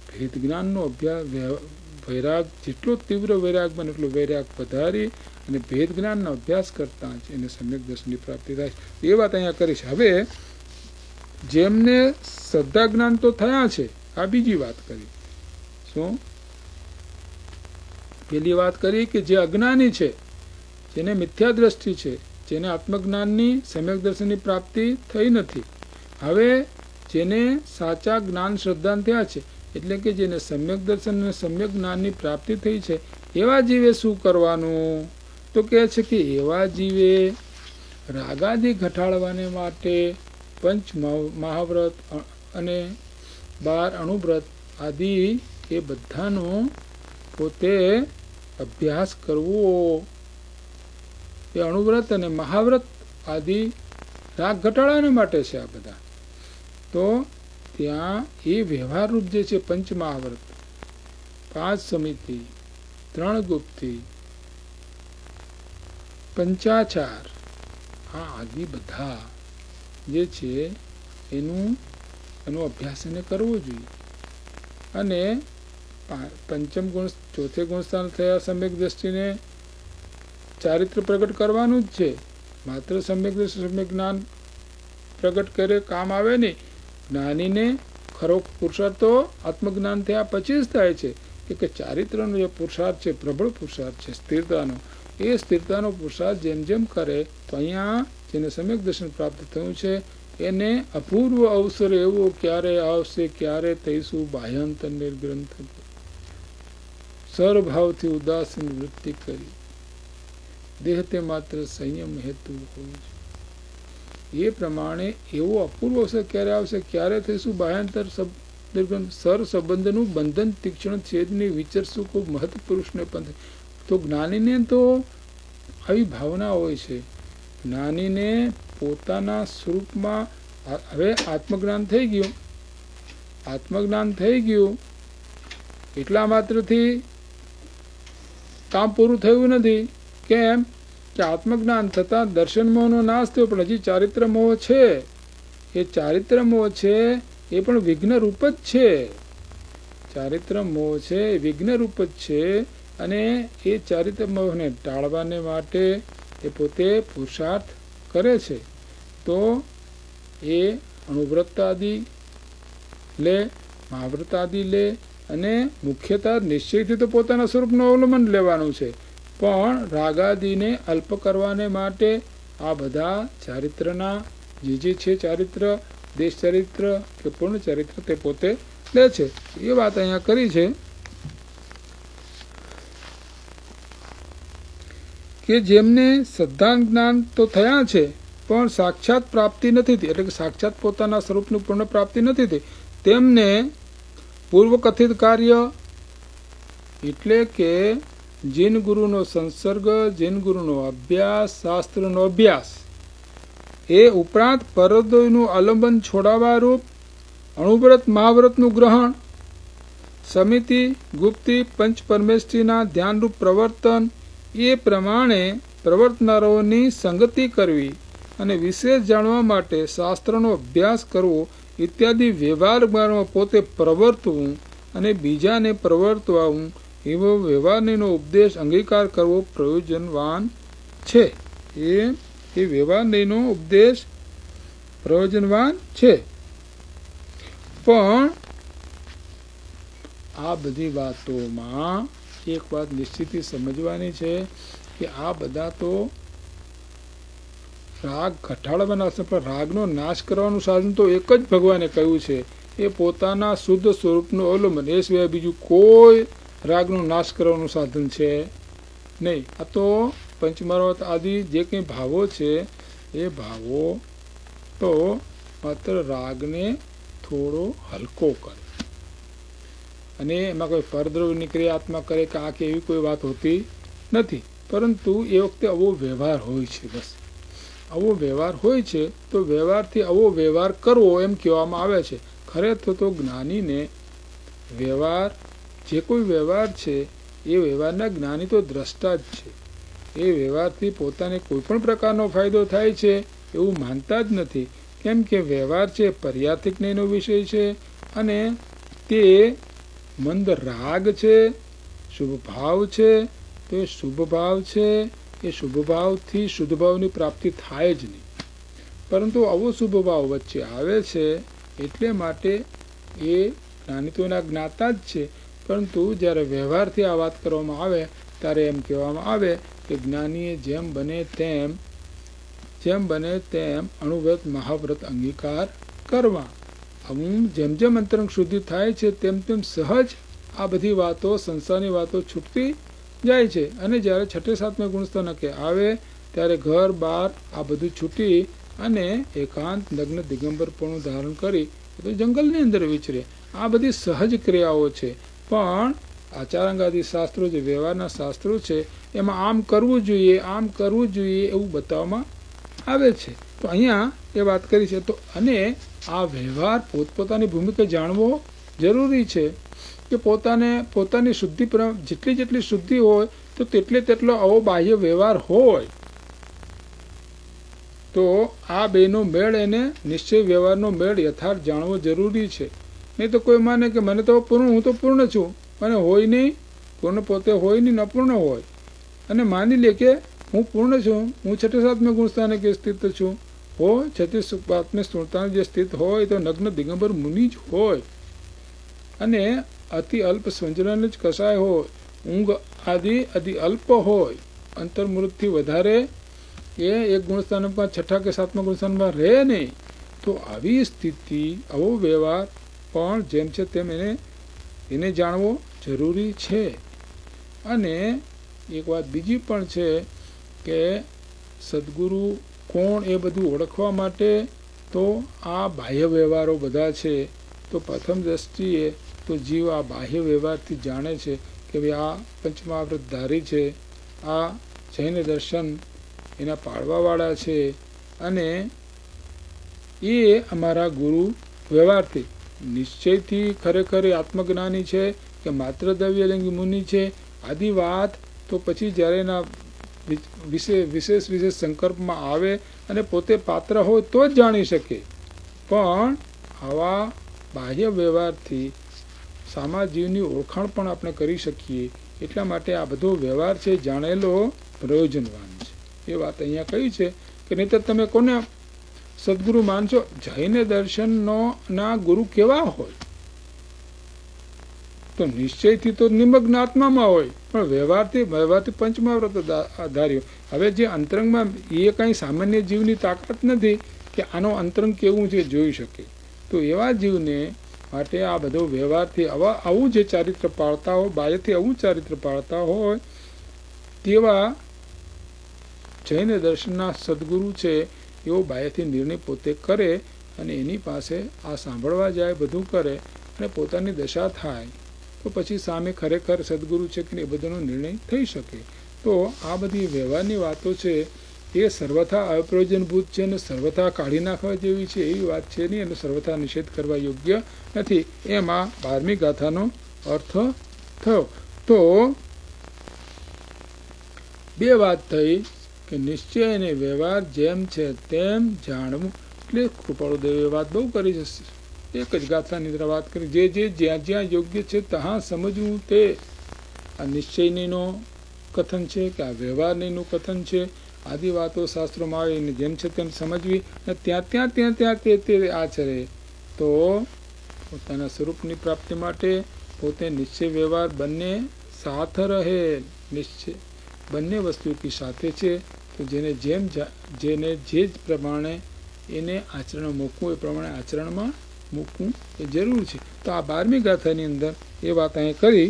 ભેદ જ્ઞાનનો અભ્યાસ, વૈરાગ, જેટલો તીવ્ર વૈરાગ બને એટલો વૈરાગ વધારી અને ભેદ જ્ઞાનનો અભ્યાસ કરતા જ એને સમ્યક દર્શનની પ્રાપ્તિ થાય. એ વાત અહીંયા કરી છે. હવે જેમને શ્રદ્ધા જ્ઞાન તો થયા છે, આ બીજી વાત કરી. શું? પેલી વાત કરી કે જે અજ્ઞાની છે, જેને મિથ્યા દ્રષ્ટિ છે, જેને આત્મજ્ઞાનની સમ્યક દર્શનની પ્રાપ્તિ થઈ નથી. હવે જેને સાચા જ્ઞાન શ્રદ્ધા થયા છે, એટલે કે જેને સમ્યક દર્શન અને સમ્યક જ્ઞાનની પ્રાપ્તિ થઈ છે, એવા જીવે શું કરવાનું? તો કહે છે કે એવા જીવે રાગાદિ ઘટાડવાને માટે પંચ મહાવ્રત અને 12 અણુવ્રત આદિ એ બધાનો પોતે અભ્યાસ કરવો. એ અણુવ્રત અને મહાવ્રત આદિ રાગ ઘટાડવાને માટે છે આ બધા. તો ત્યાં એ વ્યવહાર રૂપ જે છે પંચ મહાવ્રત, 5 સમિતિ, 3 ગુપ્તિ, પંચાચાર, આ આદિ બધા જે છે એનો અભ્યાસ એને કરવો જોઈએ. અને પંચમ ગુણ, ચોથે ગુણસ્થાન થયા સમ્યક દ્રષ્ટિને ચારિત્ર પ્રગટ કરવાનું જ છે. માત્ર સમ્યક દ્રષ્ટિ સમ્યક જ્ઞાન પ્રગટ કરે કામ આવે નહીં. જ્ઞાનીને ખરો પુરુષાર્થ તો આત્મજ્ઞાન થયા પછી જ થાય છે. કે ચારિત્રનો જે પુરુષાર્થ છે, પ્રબળ પુરુષાર્થ છે સ્થિરતાનો, એ સ્થિરતાનો પુરુષાર્થ જેમ જેમ કરે તો અહીંયા જેને સમ્યક દર્શન પ્રાપ્ત થયું છે એને અપૂર્વ અવસર એવો ક્યારે આવશે, ક્યારે થઈશું બાહ્યાંતર નિર્ગ્રંથ સર્વભાવથી ઉદાસીન વૃત્તિ કરી દેહ તે માત્ર સંયમ હેતુ હોય છે. એ પ્રમાણે એવો અપૂર્વ અવસર ક્યારે આવશે, ક્યારે થઈશું બાહ્યાંતર સર સંબંધનું બંધન તીક્ષ્ણ છેદની વિચરશું ખૂબ મહત્પુરુષને પંથ. તો જ્ઞાનીને તો આવી ભાવના હોય છે. જ્ઞાનીને પોતાના સ્વરૂપમાં હવે આત્મજ્ઞાન થઈ ગયું એટલા માત્રથી કામ પૂરું થયું નથી. કેમ કે આત્મજ્ઞાન થતા દર્શન મોહનો નાશ થયો, પણ હજી ચારિત્ર મોહ છે. એ ચારિત્ર મોહ છે એ પણ વિઘ્ન રૂપ જ છે. ચારિત્ર મોહ છે એ વિઘ્ન રૂપ જ છે. અને એ ચારિત્ર મોહને ટાળવાને માટે એ પોતે પુરુષાર્થ કરે છે. તો એ અણુવ્રતાદિ લે, મહાવ્રતાદિ લે, અને મુખ્યતઃ નિશ્ચયથી તો પોતાના સ્વરૂપનું અવલંબન લેવાનું છે. પણ રાગાદિને અલ્પ કરવાને માટે આ બધા ચારિત્રના જે છે ચારિત્ર, દેશ ચારિત્ર કે પૂર્ણ ચારિત્ર તે પોતે લે છે. એ વાત અહીંયા કરી છે કે જેમને શ્રદ્ધા જ્ઞાન તો થયા છે પણ સાક્ષાત પ્રાપ્તિ નથી થઈ, એટલે કે સાક્ષાત પોતાના સ્વરૂપની પૂર્ણ પ્રાપ્તિ નથી થઈ, તેમને પૂર્વકથિત કાર્ય એટલે કે જીન ગુરુનો સંસર્ગ, જીન ગુરુનો અભ્યાસ, શાસ્ત્રનો અભ્યાસ, એ ઉપરાંત પરદ્વયનું આલંબન છોડાવવા રૂપ અણુવ્રત મહાવ્રતનું ગ્રહણ, સમિતિ, ગુપ્તિ, પંચ પરમેષ્ઠીના ધ્યાનરૂપ પ્રવર્તન, એ પ્રમાણે પ્રવર્તનારાઓની સંગતિ કરવી અને વિશેષ જાણવા માટે શાસ્ત્રનો અભ્યાસ કરવો ઇત્યાદિ વ્યવહારમાં પોતે પ્રવર્તવું અને બીજાને પ્રવર્તવાવું એવો વ્યવહારનો ઉપદેશ અંગીકાર કરવો પ્રયોજનવાન છે. એ વ્યવહારનો ઉપદેશ પ્રયોજનવાન છે. પણ આ બધી વાતોમાં એક વાત નિશ્ચિતથી સમજવાની છે કે આ બધા તો રાગ ઘટાડવાના છે, પણ રાગનો નાશ કરવાનું સાધન તો એક જ ભગવાને કહ્યું છે, એ પોતાના શુદ્ધ સ્વરૂપનું અવલંબન. એ સિવાય બીજું કોઈ રાગનો નાશ કરવાનું સાધન છે નહીં. આ તો પંચમહાવત આદિ જે કંઈ ભાવો છે એ ભાવો તો માત્ર રાગને થોડો હલકો કરે, અને એમાં કોઈ પરદ્રવ્ય નીકળે, આત્મા કરે કે આ કે એવી કોઈ વાત હોતી નથી. પરંતુ એ વખતે આવો વ્યવહાર હોય છે. બસ આવો વ્યવહાર હોય છે તો વ્યવહારથી આવો વ્યવહાર કરવો એમ કહેવામાં આવે છે. ખરેખર તો જ્ઞાનીને વ્યવહાર, જે કોઈ વ્યવહાર છે એ વ્યવહારના જ્ઞાની તો દ્રષ્ટા જ છે. એ વ્યવહારથી પોતાને કોઈ પણ પ્રકારનો ફાયદો થાય છે એવું માનતા જ નથી. કેમ કે વ્યવહાર છે પર્યાર્થિક જ્ઞાનનો વિષય છે, અને તે મંદ રાગ છે, શુભ ભાવ છે. તો એ શુભ ભાવ છે, એ શુભ ભાવથી શુદ્ધ ભાવની પ્રાપ્તિ થાય જ નહીં. પરંતુ આવો શુભ ભાવ વચ્ચે આવે છે એટલે માટે એ જ્ઞાની તો એના જ્ઞાતા જ છે. પરંતુ જ્યારે વ્યવહારથી આ વાત કરવામાં આવે ત્યારે એમ કહેવામાં આવે કે જ્ઞાનીએ જેમ બને તેમ અણુવ્રત મહાવ્રત અંગીકાર કરવા. જેમ જેમ અંતરંગ શુદ્ધિ થાય છે તેમ તેમ સહજ આ બધી વાતો, સંસારની વાતો છૂટતી જાય છે. અને જ્યારે છઠ્ઠે સાતમે ગુણસ્થાનકે આવે ત્યારે ઘર બાર આ બધું છૂટી અને એકાંત નગ્ન દિગંબરપણું ધારણ કરી તો જંગલની અંદર વિચરે. આ બધી સહજ ક્રિયાઓ છે. પણ આચારાંગાદી શાસ્ત્રો, જે વ્યવહારના શાસ્ત્રો છે, એમાં આમ કરવું જોઈએ, આમ કરવું જોઈએ એવું બતાવવામાં આવે છે. તો અહીંયા એ વાત કરી છે. તો અને આ વ્યવહાર પોતપોતાની ભૂમિકા જાણવો જરૂરી છે કે પોતાની શુદ્ધિ જેટલી શુદ્ધિ હોય તો તેટલો આવો બાહ્ય વ્યવહાર હોય તો આ બેનો મેળ, એને નિશ્ચય વ્યવહારનો મેળ યથાર્થ જાણવો જરૂરી છે. નહીં તો કોઈ માને કે મને તો હું તો પૂર્ણ છું, અને હોય નહીં, પૂર્ણ પોતે હોય નહીં, અપૂર્ણ હોય, અને માની લે કે હું પૂર્ણ છું, હું છઠ્ઠે સાતમે ગુણસ્થાને કે સ્થિત છું. હોય છત્રીસ સાતમે સ્થૂળતાને જે સ્થિત હોય તો નગ્ન દિગંબર મુનિ જ હોય, અને અતિ અલ્પ સંજ્ઞાન જ કસાય હોય, ઊંઘ આદિ અતિ અલ્પ હોય, અંતર્મુહૂર્તથી વધારે એ એક ગુણસ્થાનમાં 6ઠા કે 7મા ગુણસ્થાનમાં રહે નહીં. તો આવી સ્થિતિ, આવો વ્યવહાર પણ જેમ છે તેમ એને જાણવો જરૂરી છે. અને એક વાત બીજી પણ છે કે સદગુરુ કોણ એ બધું ઓળખવા માટે તો આ બાહ્ય વ્યવહારો બધા છે. તો પ્રથમ દ્રષ્ટિએ તો જીવ આ બાહ્ય વ્યવહારથી જાણે છે કે ભાઈ આ પંચમહાવ્રતધારી છે, આ જૈન દર્શન એના પાળવાવાળા છે, અને એ અમારા ગુરુ વ્યવહારથી નિશ્ચયથી ખરેખર આત્મજ્ઞાની છે કે માત્ર દ્રવ્યલિંગી મુનિ છે આદિ વાત તો પછી જ્યારે એના વિશેષ સંકલ્પમાં આવે અને પોતે પાત્ર હોય તો જ જાણી શકે. પણ આવા બાહ્ય વ્યવહારથી સામા જીવની ઓળખાણ પણ આપણે કરી શકીએ. એટલા માટે આ બધો વ્યવહાર છે જાણેલો પ્રયોજનવાન છે. એ વાત અહીંયા કહી છે કે નહીંતર તમે કોને સદગુરુ માનશો? જૈન દર્શનનો ના ગુરુ કેવા હોય? તો નિશ્ચયથી તો નિમગ્ન આત્મામાં હોય, પણ વ્યવહારથી પંચમહાવ્રત ધાર્યો. હવે જે અંતરંગમાં એ કંઈ સામાન્ય જીવની તાકાત નથી કે આનો અંતરંગ કેવું છે જોઈ શકે. તો એવા જીવને માટે આ બધો વ્યવહારથી આવું જે ચારિત્ર પાળતા હોય, બાહ્યથી આવું ચારિત્ર પાળતા હોય તેવા જૈન દર્શનના સદગુરુ છે એવો બાહ્યથી નિર્ણય પોતે કરે અને એની પાસે આ સાંભળવા જાય, બધું કરે અને પોતાની દશા થાય તો પછી સામે ખરેખર સદગુરુ છે કે એ બધાનો નિર્ણય થઈ શકે. તો આ બધી વ્યવહારની વાતો છે એ સર્વથા અપ્રયોજનભૂત છે અને સર્વથા કાઢી નાખવા જેવી છે એવી વાત છે નહીં, અને સર્વથા નિષેધ કરવા યોગ્ય નથી. એમાં 12મી ગાથાનો અર્થ થયો. તો બે વાત થઈ કે નિશ્ચય અને વ્યવહાર જેમ છે તેમ જાણવું. એટલે કૃપાળુદેવે વાત બહુ કરી છે, એક જ ગાથાની અંદર વાત કરી, જે જ્યાં જ્યાં યોગ્ય છે ત્યાં સમજવું. તે આ નિશ્ચયનીનો કથન છે કે આ વ્યવહારનીનું કથન છે. આદિ વાતો શાસ્ત્રોમાં આવે એને જેમ છે તેમ સમજવી અને ત્યાં તે આચરે તો પોતાના સ્વરૂપની પ્રાપ્તિ માટે પોતે નિશ્ચય વ્યવહાર બંને સાથ રહે. નિશ્ચય બંને વસ્તુ સાથે છે. તો જેને જે પ્રમાણે એને આચરણ મૂકવું એ પ્રમાણે આચરણમાં મૂકવું એ જરૂર છે. તો આ 12મી ગાથાની અંદર એ વાત અહીં કરી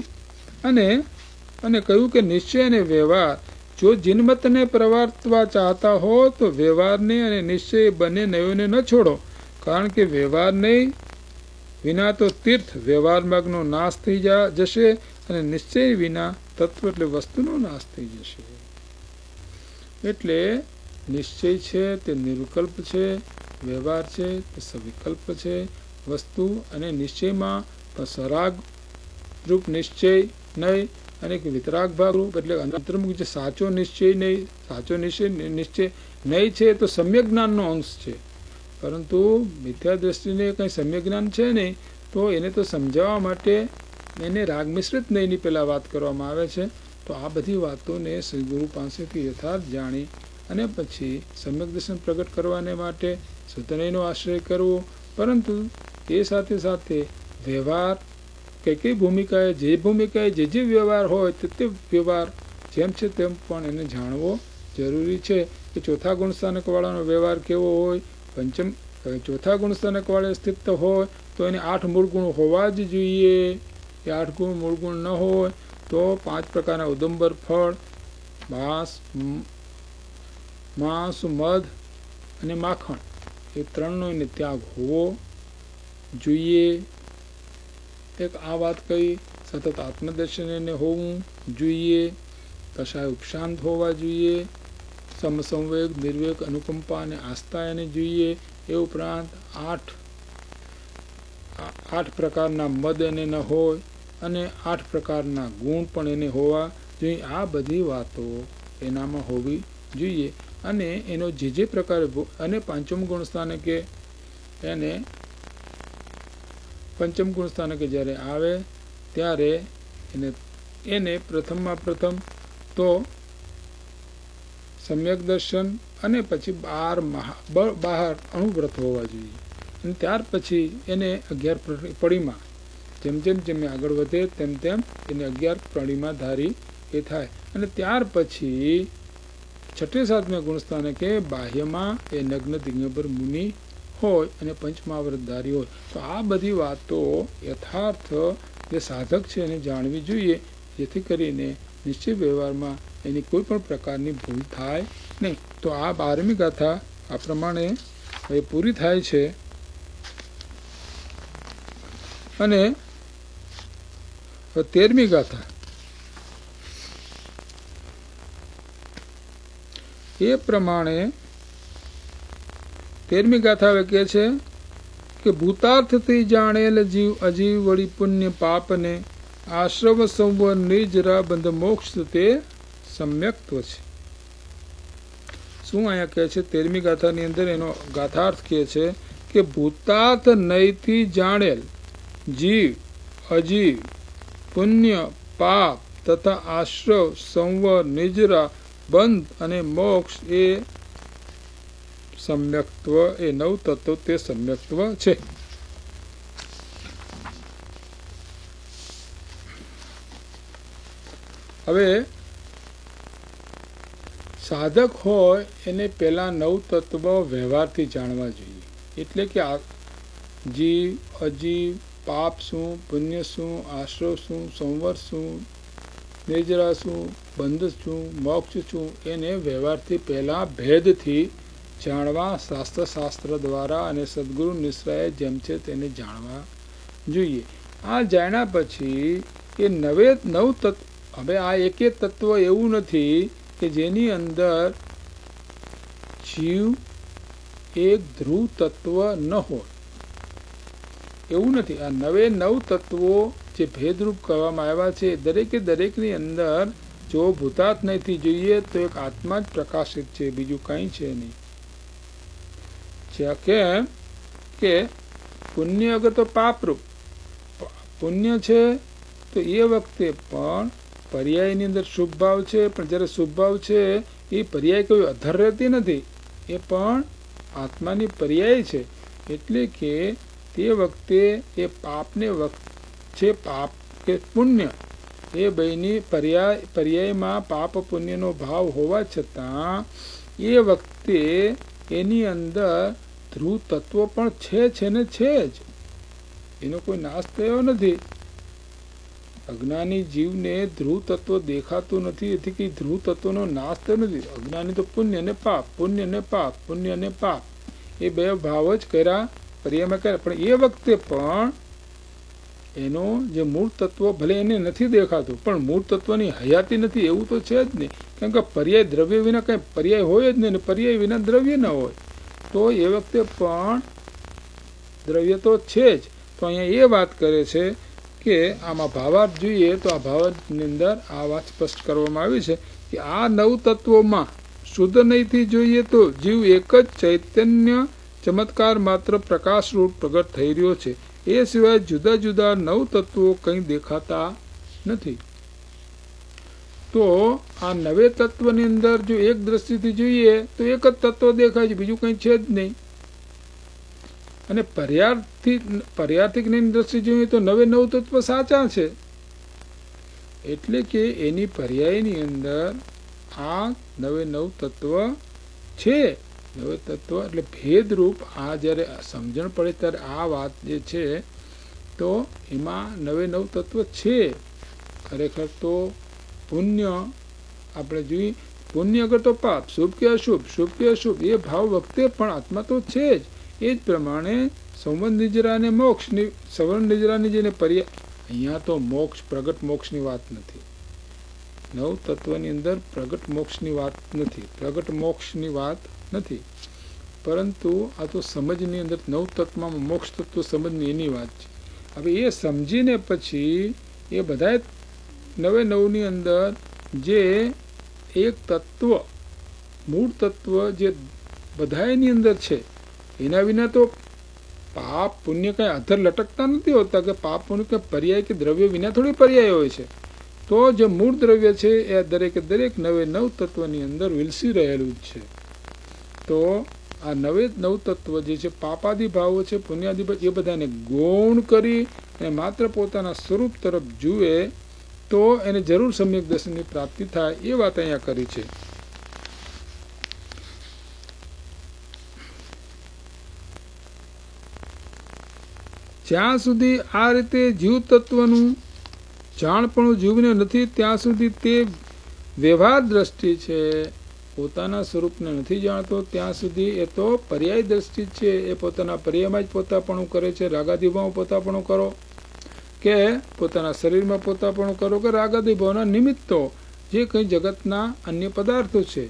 અને કહ્યું કે નિશ્ચય અને વ્યવહાર જો જિનમતને પ્રવર્તવા ચાહતા હો તો વ્યવહારને અને નિશ્ચય બંને નયોને ન છોડો. કારણ કે વ્યવહાર નહીં વિના તો તીર્થ વ્યવહાર માર્ગનો નાશ થઈ જશે અને નિશ્ચય વિના તત્વ એટલે વસ્તુનો નાશ થઈ જશે. એટલે નિશ્ચય છે તે નિર્વિકલ્પ છે, વ્યવહાર છે તે સવિકલ્પ છે. વસ્તુ અને નિશ્ચયમાં સરાગ રૂપ નિશ્ચય નહીં અને વિતરાગ ભાગ રૂપ એટલે અંતર્મુખ જે સાચો નિશ્ચય નહીં છે તો સમ્યક જ્ઞાનનો અંશ છે. પરંતુ મિથ્યા દ્રષ્ટિને કંઈ સમ્યક જ્ઞાન છે નહીં, તો એને તો સમજાવવા માટે એને રાગ મિશ્રિત નહીંની પહેલાં વાત કરવામાં આવે છે. તો આ બધી વાતોને શ્રી ગુરુ પાસેથી યથાર્થ જાણી અને પછી સમ્યક દર્શન પ્રગટ કરવાને માટે સતનયનો આશ્રય કરવો. પરંતુ એ સાથે સાથે વ્યવહાર કઈ ભૂમિકાએ જે વ્યવહાર હોય તે વ્યવહાર જેમ છે તેમ પણ એને જાણવો જરૂરી છે. કે ચોથા ગુણસ્થાનકવાળાનો વ્યવહાર કેવો હોય, ચોથા ગુણસ્થાનકવાળે સ્થિત હોય તો એને 8 મૂળ ગુણ હોવા જ જોઈએ. એ 8 મૂળ ગુણ ન હોય તો 5 પ્રકારના ઉદંબર ફળ, માંસ, મધ અને માખણ એ 3નો એને ત્યાગ હોવો જોઈએ. એક આ વાત કહી. સતત આત્મદર્શન એને હોવું જોઈએ. કશાય ઉપશાંત હોવા જોઈએ. સમસંવેગ, નિર્વેગ, અનુકંપા અને આસ્થા એને જોઈએ. એ ઉપરાંત 8 પ્રકારના મદ એને ન હોય અને 8 પ્રકારના ગુણ પણ એને હોવા જોઈએ. આ બધી વાતો એનામાં હોવી જોઈએ. અને એનો જે પ્રકારે અને પંચમ ગુણ સ્થાનકે જ્યારે આવે ત્યારે એને પ્રથમમાં પ્રથમ તો સમ્યક દર્શન અને પછી 12 અણુવ્રત હોવા જોઈએ. અને ત્યાર પછી એને 11 પડીમાં જેમ આગળ વધે તેમ એને 11 પડીમાં ધારી એ થાય. અને ત્યાર પછી 6ઠે 7મે ગુણસ્થાને કે બાહ્યમાં એ નગ્ન દિગંબર મુનિ હોય અને પંચમહાવ્રતધારી હોય. તો આ બધી વાતો યથાર્થ જે સાધક છે એને જાણવી જોઈએ, જેથી કરીને નિશ્ચિત વ્યવહારમાં એની કોઈ પણ પ્રકારની ભૂલ થાય નહીં. તો આ 12મી ગાથા આ પ્રમાણે હવે પૂરી થાય છે. અને 13મી ગાથા એ પ્રમાણે 13મી ગાથા હવે કહે છે કે ભૂતાર્થથી જાણેલ જીવ અજીવ વળી પુણ્ય પાપને આશ્રવ સંવર નિજરા બંધ મોક્ષ તે સમ્યક્ત્વ છે. શું અહીંયા કહે છે? 13મી ગાથાની અંદર એનો ગાથાર્થ કહે છે કે ભૂતાર્થ નયથી જાણેલ જીવ અજીવ પુણ્ય પાપ તથા આશ્રવ સંવર નિજરા બંધ અને મોક્ષ એ સમ્યક્ત્વ, એ નવ તત્વ તે સમ્યક્ત્વ છે. હવે સાધક હોય એને પેલા નવ તત્વ વ્યવહારથી જાણવા જોઈએ. એટલે કે જીવ અજીવ, પાપ શું, પુણ્ય શું, આશ્રવ શું, સંવર શું, નિજરા શું, બંધ શું, મોક્ષ શું, એને વ્યવહારથી પહેલા ભેદથી જાણવા શાસ્ત્ર દ્વારા અને સદગુરુ નિશ્રય જેમ છે તેને જાણવા જોઈએ. આ જાણ્યા પછી એ નવ તત્વ, હવે આ એકે તત્વ એવું નથી કે જેની અંદર જીવ એક ધ્રુવ તત્વ ન હોય, એવું નથી. આ 9 તત્વો જે ભેદરૂપ કરવામાં આવ્યા છે દરેકે દરેકની અંદર જો ભૂતાર્થ નહીંથી જોઈએ તો એક આત્મા જ પ્રકાશિત છે, બીજું કંઈ છે નહીં. કેમ કે પુણ્ય અગર તો પાપરૂપ પુણ્ય છે તો એ વખતે પણ પર્યાયની અંદર શુભ ભાવ છે, પણ જ્યારે શુભ ભાવ છે એ પર્યાય કોઈ અધર રહેતી નથી, એ પણ આત્માની પર્યાય છે. એટલે કે તે વખતે એ પાપને છે, પાપ કે પુણ્ય એ બેની પર્યાયમાં પાપ પુણ્યનો ભાવ હોવા છતાં એ વખતે એની અંદર ધ્રુવ તત્વ પણ છે ને છે જ, એનો કોઈ નાશ થયો નથી. અજ્ઞાની જીવને ધ્રુવ તત્વ દેખાતું નથી, એથી કે ધ્રુવ તત્વનો નાશ થયો નથી. અજ્ઞાની તો પુણ્ય ને પાપ, પુણ્ય ને પાપ, પુણ્ય ને પાપ એ બે ભાવ જ કર્યા, પર્યાયમાં કર્યા. પણ એ વખતે પણ એનો જે મૂળ તત્વ ભલે એને નથી દેખાતું, પણ મૂળ તત્વની હયાતી નથી એવું તો છે જ નહીં. કેમ કે પર્યાય દ્રવ્ય વિના કંઈ પર્યાય હોય જ નહીં, પર્યાય વિના દ્રવ્ય ન હોય. તો એ વખતે પણ દ્રવ્ય તો છે જ. તો અહીંયા એ વાત કરે છે કે આમાં ભાવાર્થ જોઈએ તો આ ભાવાર્થની અંદર આ વાત સ્પષ્ટ કરવામાં આવી છે કે આ 9 તત્વોમાં શુદ્ધ નહીંથી જોઈએ તો જીવ એક જ ચૈતન્ય ચમત્કાર માત્ર પ્રકાશરૂપ પ્રગટ થઈ રહ્યો છે. એ સિવાય જુદા જુદા 9 તત્વો કંઈ દેખાતા નથી. તો આ 9 તત્વની અંદર જો એક દ્રષ્ટિથી જોઈએ તો એક જ તત્વ દેખાય છે, બીજું કંઈ છે જ નહીં. અને પર્યાર્થી જ્ઞાનની દ્રષ્ટિ જોઈએ તો 9 તત્વ સાચા છે. એટલે કે એની પર્યાયની અંદર આ 9 તત્વ છે. 9 તત્વ એટલે ભેદરૂપ. આ જ્યારે સમજણ પડે ત્યારે આ વાત જે છે તો એમાં 9 તત્વ છે. ખરેખર તો પુણ્ય આપણે જોઈએ, પુણ્ય અગર તો પાપ, શુભ કે અશુભ, શુભ કે અશુભ એ ભાવ વખતે પણ આત્મા તો છે જ. એ જ પ્રમાણે સંવંત નિજરા અને મોક્ષની સંવંત નિજરાની જેને પર્યાય, અહીંયા તો મોક્ષ પ્રગટ મોક્ષની વાત નથી. 9 તત્વની અંદર પ્રગટ મોક્ષની વાત નથી, પ્રગટ મોક્ષની વાત નથી, પરંતુ આ તો સમજની અંદર 9 તત્વમાં મોક્ષ તત્વ સમજની એની વાત છે. હવે એ સમજીને પછી એ બધા 9ની અંદર જે એક તત્વ મૂળ તત્વ જે બધાની અંદર છે, એના વિના તો પાપ પુણ્ય કઈ અધર લટકતા નથી હોતા કે પાપ પુણ્ય કે પર્યાય કે દ્રવ્ય વિના થોડી પર્યાય હોય છે. તો જે મૂળ દ્રવ્ય છે એ દરેકે દરેક 9 તત્વની અંદર વિલસી રહેલું જ છે. તો આ 9 તત્વ જે છે પાપાદી ભાવો છે, પુણ્યાદી ભાવ, એ બધાને ગૌણ કરી અને માત્ર પોતાના સ્વરૂપ તરફ જુએ તો એને જરૂર સમ્યક દર્શનની પ્રાપ્તિ થાય એ વાત અહીંયા કરી છે. જ્યાં સુધી આ રીતે જીવ તત્વનું જાણપણું જીવને નથી ત્યાં સુધી તે વ્યવહાર દ્રષ્ટિ છે, પોતાના સ્વરૂપને નથી જાણતો ત્યાં સુધી એ તો પર્યાય દ્રષ્ટિ છે. એ પોતાના પર્યાયમાં જ પોતાપણું કરે છે. રાગાદિભાવમાં પોતાપણું કરો કે પોતાના શરીરમાં પોતાપણું કરો કે રાગાદિભાવના નિમિત્તો જે કંઈ જગતના અન્ય પદાર્થો છે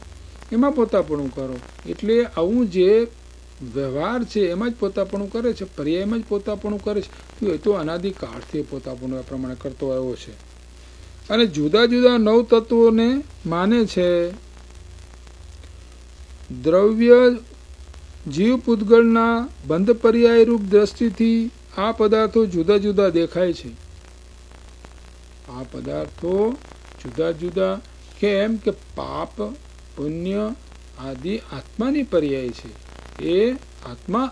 એમાં પોતાપણું કરો. એટલે આવું જે વ્યવહાર છે એમાં જ પોતાપણું કરે છે, પર્યાયમાં જ પોતાપણું કરે છે. એ તો અનાદિકાળથી પોતાપણું આ પ્રમાણે કરતો આવ્યો છે. અને જુદા જુદા નવ તત્વોને માને છે. દ્રવ્ય જીવ પૂતગળના બંધ પર્યાય રૂપ દ્રષ્ટિથી આ પદાર્થો જુદા જુદા દેખાય છે. આ પદાર્થો જુદા જુદા કેમ કે પાપ પુણ્ય આદિ આત્માની પર્યાય છે. એ આત્મા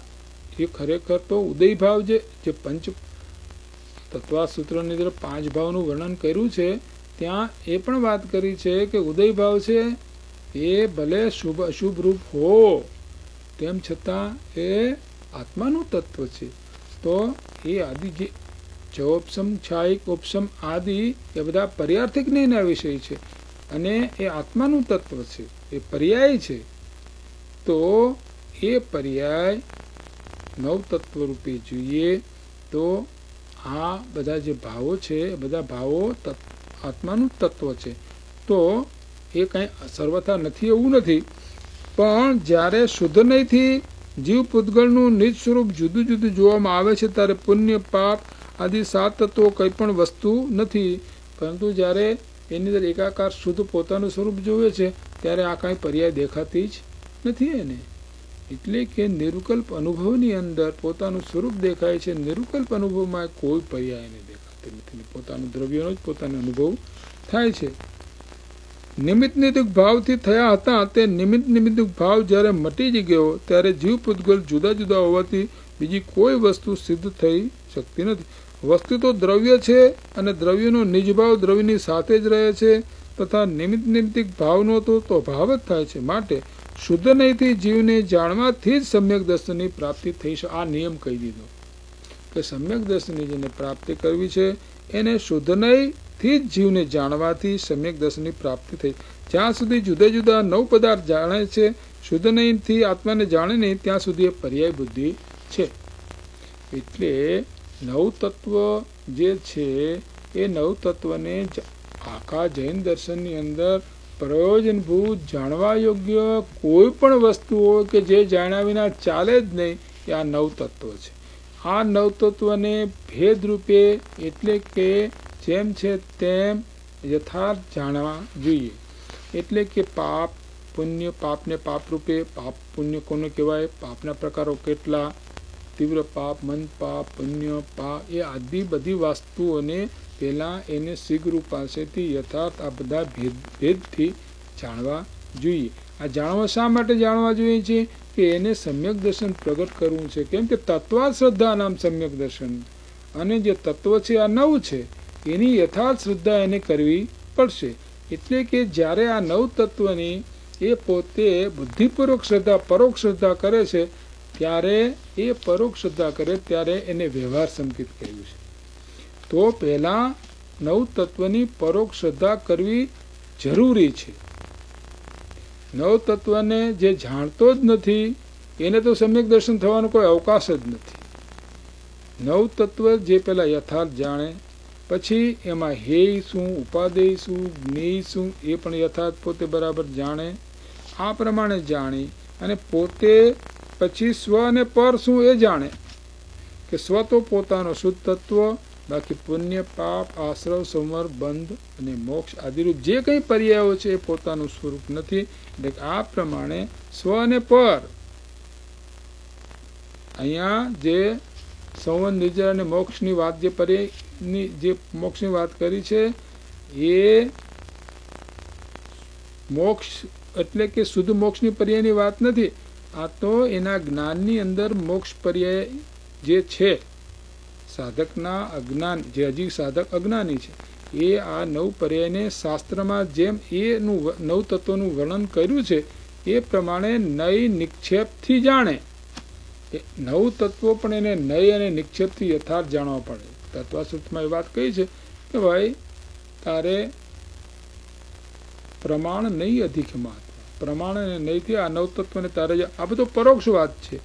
એ ખરેખર તો ઉદય ભાવ જે પંચ તત્વા સૂત્રની અંદર 5 ભાવનું વર્ણન કર્યું છે ત્યાં એ પણ વાત કરી છે કે ઉદય ભાવ છે એ ભલે શુભ અશુભ રૂપ હો તેમ છતાં એ આત્માનું તત્વ છે. તો એ આદિ જે ચોપસમ છાયિક ઉપસમ આદિ એ બધા પર્યાર્થિક જ્ઞાનના વિષય છે અને એ આત્માનું તત્વ છે, એ પર્યાય છે. તો એ પર્યાય નવ તત્વ રૂપે જોઈએ તો આ બધા જે ભાવો છે એ બધા ભાવો આત્માનું તત્વ છે. તો એ કંઈ સર્વથા નથી એવું નથી, પણ જ્યારે શુદ્ધ નહીંથી જીવ પૂતગળનું નિજ સ્વરૂપ જુદું જુદું જોવામાં આવે છે ત્યારે પુણ્ય પાપ આદિ 7 તત્વો કંઈ પણ વસ્તુ નથી. પરંતુ જ્યારે એની અંદર એકાકાર શુદ્ધ પોતાનું સ્વરૂપ જોવે છે ત્યારે આ કાંઈ પર્યાય દેખાતી જ નથી એને. એટલે કે નિરુકલ્પ અનુભવની અંદર પોતાનું સ્વરૂપ દેખાય છે. નિરુકલ્પ અનુભવમાં કોઈ પર્યાય નહીં દેખાતી નથી. પોતાનું દ્રવ્યનો જ પોતાનો અનુભવ થાય છે. નિમિત્ત નિમિત્ત ભાવથી થયા હતા તે નિમિત્ત નિમિત્ત ભાવ જ્યારે મટી જ ગયો ત્યારે જીવ પૂતગળ જુદા જુદા હોવાથી બીજી કોઈ વસ્તુ સિદ્ધ થઈ શકતી નથી. વસ્તુ તો દ્રવ્ય છે અને દ્રવ્યનો નિજ ભાવ દ્રવ્યની સાથે જ રહે છે તથા નિમિત્ત નિમિત્તિક ભાવનો તો ભાવ જ થાય છે. માટે શુદ્ધ નહીંથી જીવને જાણવાથી જ સમ્યક દર્શનની પ્રાપ્તિ થઈ શકે. આ નિયમ કહી દીધો કે સમ્યક દર્શનની જેને પ્રાપ્તિ કરવી છે એને શુદ્ધ નહીંથી જ જીવને જાણવાથી સમ્યક દર્શનની પ્રાપ્તિ થઈ. જ્યાં સુધી જુદા જુદા નવ પદાર્થ જાણે છે શુદ્ધ નહીંથી આત્માને જાણે નહીં ત્યાં સુધી એ પર્યાય બુદ્ધિ છે. એટલે નવ તત્વ જે છે એ નવ તત્વને આખા જૈન દર્શનની અંદર પ્રયોજનભૂત જાણવા યોગ્ય કોઈ પણ વસ્તુ હોય કે જે જાણ્યા વિના ચાલે જ નહીં એ આ નવ તત્વ છે. આ નવ તત્વને ભેદ રૂપે એટલે કે જેમ છે તેમ યથાર્થ જાણવા જોઈએ. એટલે કે પાપ પુણ્ય, પાપને પાપ રૂપે, પાપ પુણ્ય કોને કહેવાય, પાપના પ્રકારો કેટલા, તીવ્ર પાપ, મંદ પાપ, પુણ્ય પાપ, એ આદિ બધી વસ્તુઓને પહેલાં એને શ્રીગુરુ પાસેથી યથાર્થ આ બધા ભેદથી જાણવા જોઈએ. આ જાણવા શા માટે જાણવા જોઈએ છે કે એને સમ્યક દર્શન પ્રગટ કરવું છે. કેમ કે તત્વા શ્રદ્ધા નામ સમ્યક દર્શન, અને જે તત્વ છે આ નવ છે એની યથાર્થ શ્રદ્ધા એને કરવી પડશે. એટલે કે જ્યારે આ નવ તત્વની એ પોતે બુદ્ધિપૂર્વક શ્રદ્ધા પરોક્ષ શ્રદ્ધા કરે છે ત્યારે એ પરોક્ષ શ્રદ્ધા કરે ત્યારે એને વ્યવહાર સંકેત કહ્યું છે. તો પહેલાં નવ તત્વની પરોક્ષ શ્રદ્ધા કરવી જરૂરી છે. નવ તત્વને જે જાણતો જ નથી એને તો સમ્યક દર્શન થવાનો કોઈ અવકાશ જ નથી. નવ તત્વ જે પહેલાં યથાર્થ જાણે પછી એમાં હેય શું, ઉપાદેય શું, જ્ઞેય શું એ પણ યથાર્થ પોતે બરાબર જાણે. આ પ્રમાણે જાણી અને પોતે પછી સ્વ અને પર શું એ જાણે કે સ્વ તો પોતાનો શુદ્ધ તત્વ, બાકી પુણ્ય પાપ આશ્રવ સંવર બંધ અને મોક્ષ આદિરૂપ જે કંઈ પર્યાયો છે એ પોતાનું સ્વરૂપ નથી. એટલે આ પ્રમાણે સ્વ અને પર અહીંયા જે સંવર નિર્જર અને મોક્ષની વાત જે પર્યાયની જે મોક્ષની વાત કરી છે એ મોક્ષ એટલે કે શુદ્ધ મોક્ષની પર્યાયની વાત નથી. આ તો એના જ્ઞાનની અંદર મોક્ષ પર્યાય જે છે સાધકના અજ્ઞાન, જે હજી સાધક અજ્ઞાની છે એ આ નવ પર્યાયને શાસ્ત્રમાં જેમ એનું નવ તત્વોનું વર્ણન કર્યું છે એ પ્રમાણે નય નિક્ષેપથી જાણે. નવ તત્વો પણ એને નય અને નિક્ષેપથી યથાર્થ જાણવા પડે. તત્વસૂત્રમાં એ વાત કહી છે કે ભાઈ તારે પ્રમાણ નહીં અધિક મહત્વ, પ્રમાણ અને નહીંથી આ નવ તત્વને તારે આ બધો પરોક્ષ વાત છે.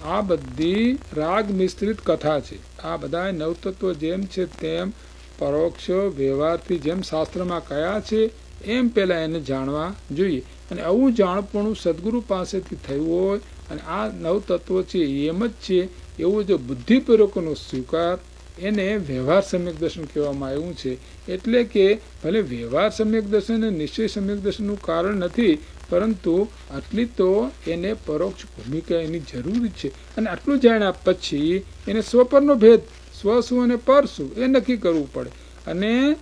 આ બધી રાગ મિશ્રિત કથા છે. આ બધા નવ તત્વો જેમ છે તેમ પરોક્ષ વ્યવહારથી જેમ શાસ્ત્રમાં કયા છે એમ પહેલા એને જાણવા જોઈએ. અને આવું જાણપણું સદગુરુ પાસેથી થયું હોય અને આ નવ તત્વો છે એમ જ છે એવું જો બુદ્ધિપૂર્વકનો સ્વીકાર એને વ્યવહાર સમ્યક દર્શન કહેવામાં આવ્યું છે. એટલે કે ભલે વ્યવહાર સમ્યક દર્શન અને નિશ્ચય સમ્યક દર્શનનું કારણ નથી, પરંતુ આટલી તો એને પરોક્ષ ભૂમિકા એની જરૂરી છે. અને આટલું જાણ્યા પછી એને સ્વપરનો ભેદ, સ્વ શું અને પર શું એ નક્કી કરવું પડે. અને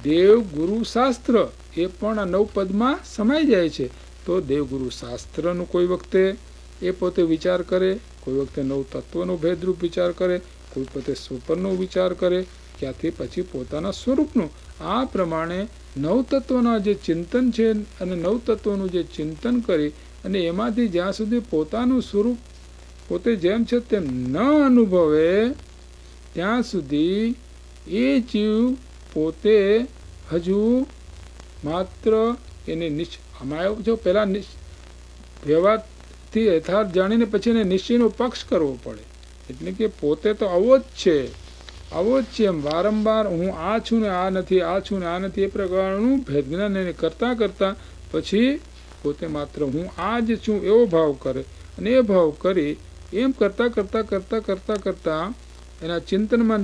દેવ ગુરુ શાસ્ત્ર એ પણ આ નવ પદમાં સમાઈ જાય છે. તો દેવગુરુ શાસ્ત્રનું કોઈ વખતે એ પોતે વિચાર કરે, કોઈ વખતે નવ તત્વનો ભેદરૂપ વિચાર કરે, કોઈ પોતે સ્વપરનો વિચાર કરે, ત્યાંથી પછી પોતાના સ્વરૂપનું. આ પ્રમાણે નવ તત્વના જે ચિંતન છે અને નવ તત્વનું જે ચિંતન કરી અને એમાંથી જ્યાં સુધી પોતાનું સ્વરૂપ પોતે જેમ છે તેમ ન અનુભવે ત્યાં સુધી એ જીવ પોતે હજુ માત્ર એને આમાં જો પહેલા વ્યવહારથી યથાર્થ જાણીને પછી એને નિશ્ચયનો પક્ષ કરવો પડે. એટલે કે પોતે તો આવો જ છે, આવો જ છે એમ વારંવાર હું આ છું ને આ નથી, આ છું ને આ નથી એ પ્રકારનું ભેદ જ્ઞાન એને કરતા કરતા પછી પોતે માત્ર હું આ જ છું એવો ભાવ કરે. અને એ ભાવ કરી એમ કરતા કરતા કરતા કરતા કરતા એના ચિંતનમાં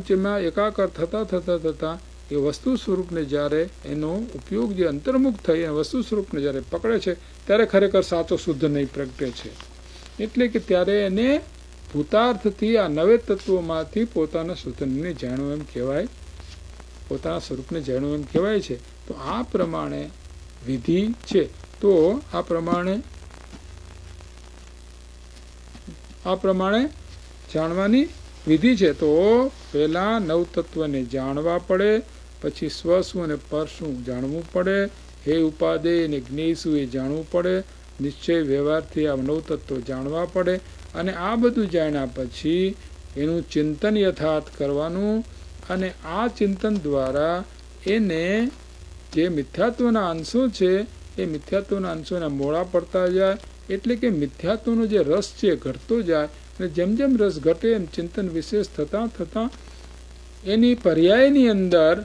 એકાકાર થતા થતા થતા એ વસ્તુ સ્વરૂપને જ્યારે એનો ઉપયોગ જે અંતર્મુખ થઈ અને વસ્તુ સ્વરૂપને જ્યારે પકડે છે ત્યારે ખરેખર સાચો શુદ્ધ નહીં પ્રગટે છે. એટલે કે ત્યારે એને ભૂતાર્થથી આ નવે તત્વોમાંથી પોતાના શુદ્ધને જાણવું એમ કહેવાય, પોતાના સ્વરૂપને જાણવું એમ કહેવાય છે. તો આ પ્રમાણે વિધિ છે. તો આ પ્રમાણે જાણવાની વિધિ છે. તો પહેલા નવ તત્વને જાણવા પડે, પછી સ્વ શું અને પર શું જાણવું પડે, હે ઉપાદેય અને જ્ઞેય શું એ જાણવું પડે, નિશ્ચય વ્યવહારથી આ નવ તત્વો જાણવા પડે. અને આ બધું જાણ્યા પછી એનું ચિંતન યથાર્થ કરવાનું. અને આ ચિંતન દ્વારા એને જે મિથ્યાત્વના અંશો છે એ મિથ્યાત્વના અંશોના મોડા પડતા જાય. એટલે કે મિથ્યાત્વનો જે રસ છે ઘટતો જાય. અને જેમ જેમ રસ ઘટે એમ ચિંતન વિશેષ થતાં થતાં એની પર્યાયની અંદર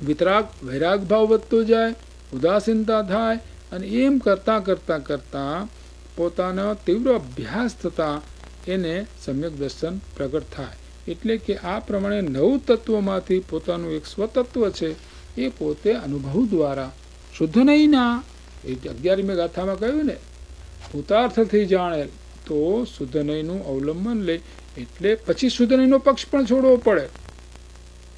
વૈરાગ ભાવ વધતો જાય, ઉદાસીનતા થાય. અને એમ કરતાં કરતાં કરતાં પોતાનો તીવ્ર અભ્યાસ થતાં એને સમ્યક દર્શન પ્રગટ થાય. એટલે કે આ પ્રમાણે નવ તત્વોમાંથી પોતાનું એક સ્વતત્વ છે એ પોતે અનુભવ દ્વારા શુદ્ધ નહીંના એ 11મી ગાથામાં કહ્યું ને, ભૂતાર્થથી જાણે તો શુદ્ધ નહીંનું અવલંબન લે. એટલે પછી શુદ્ધ નહીંનો પક્ષ પણ છોડવો પડે.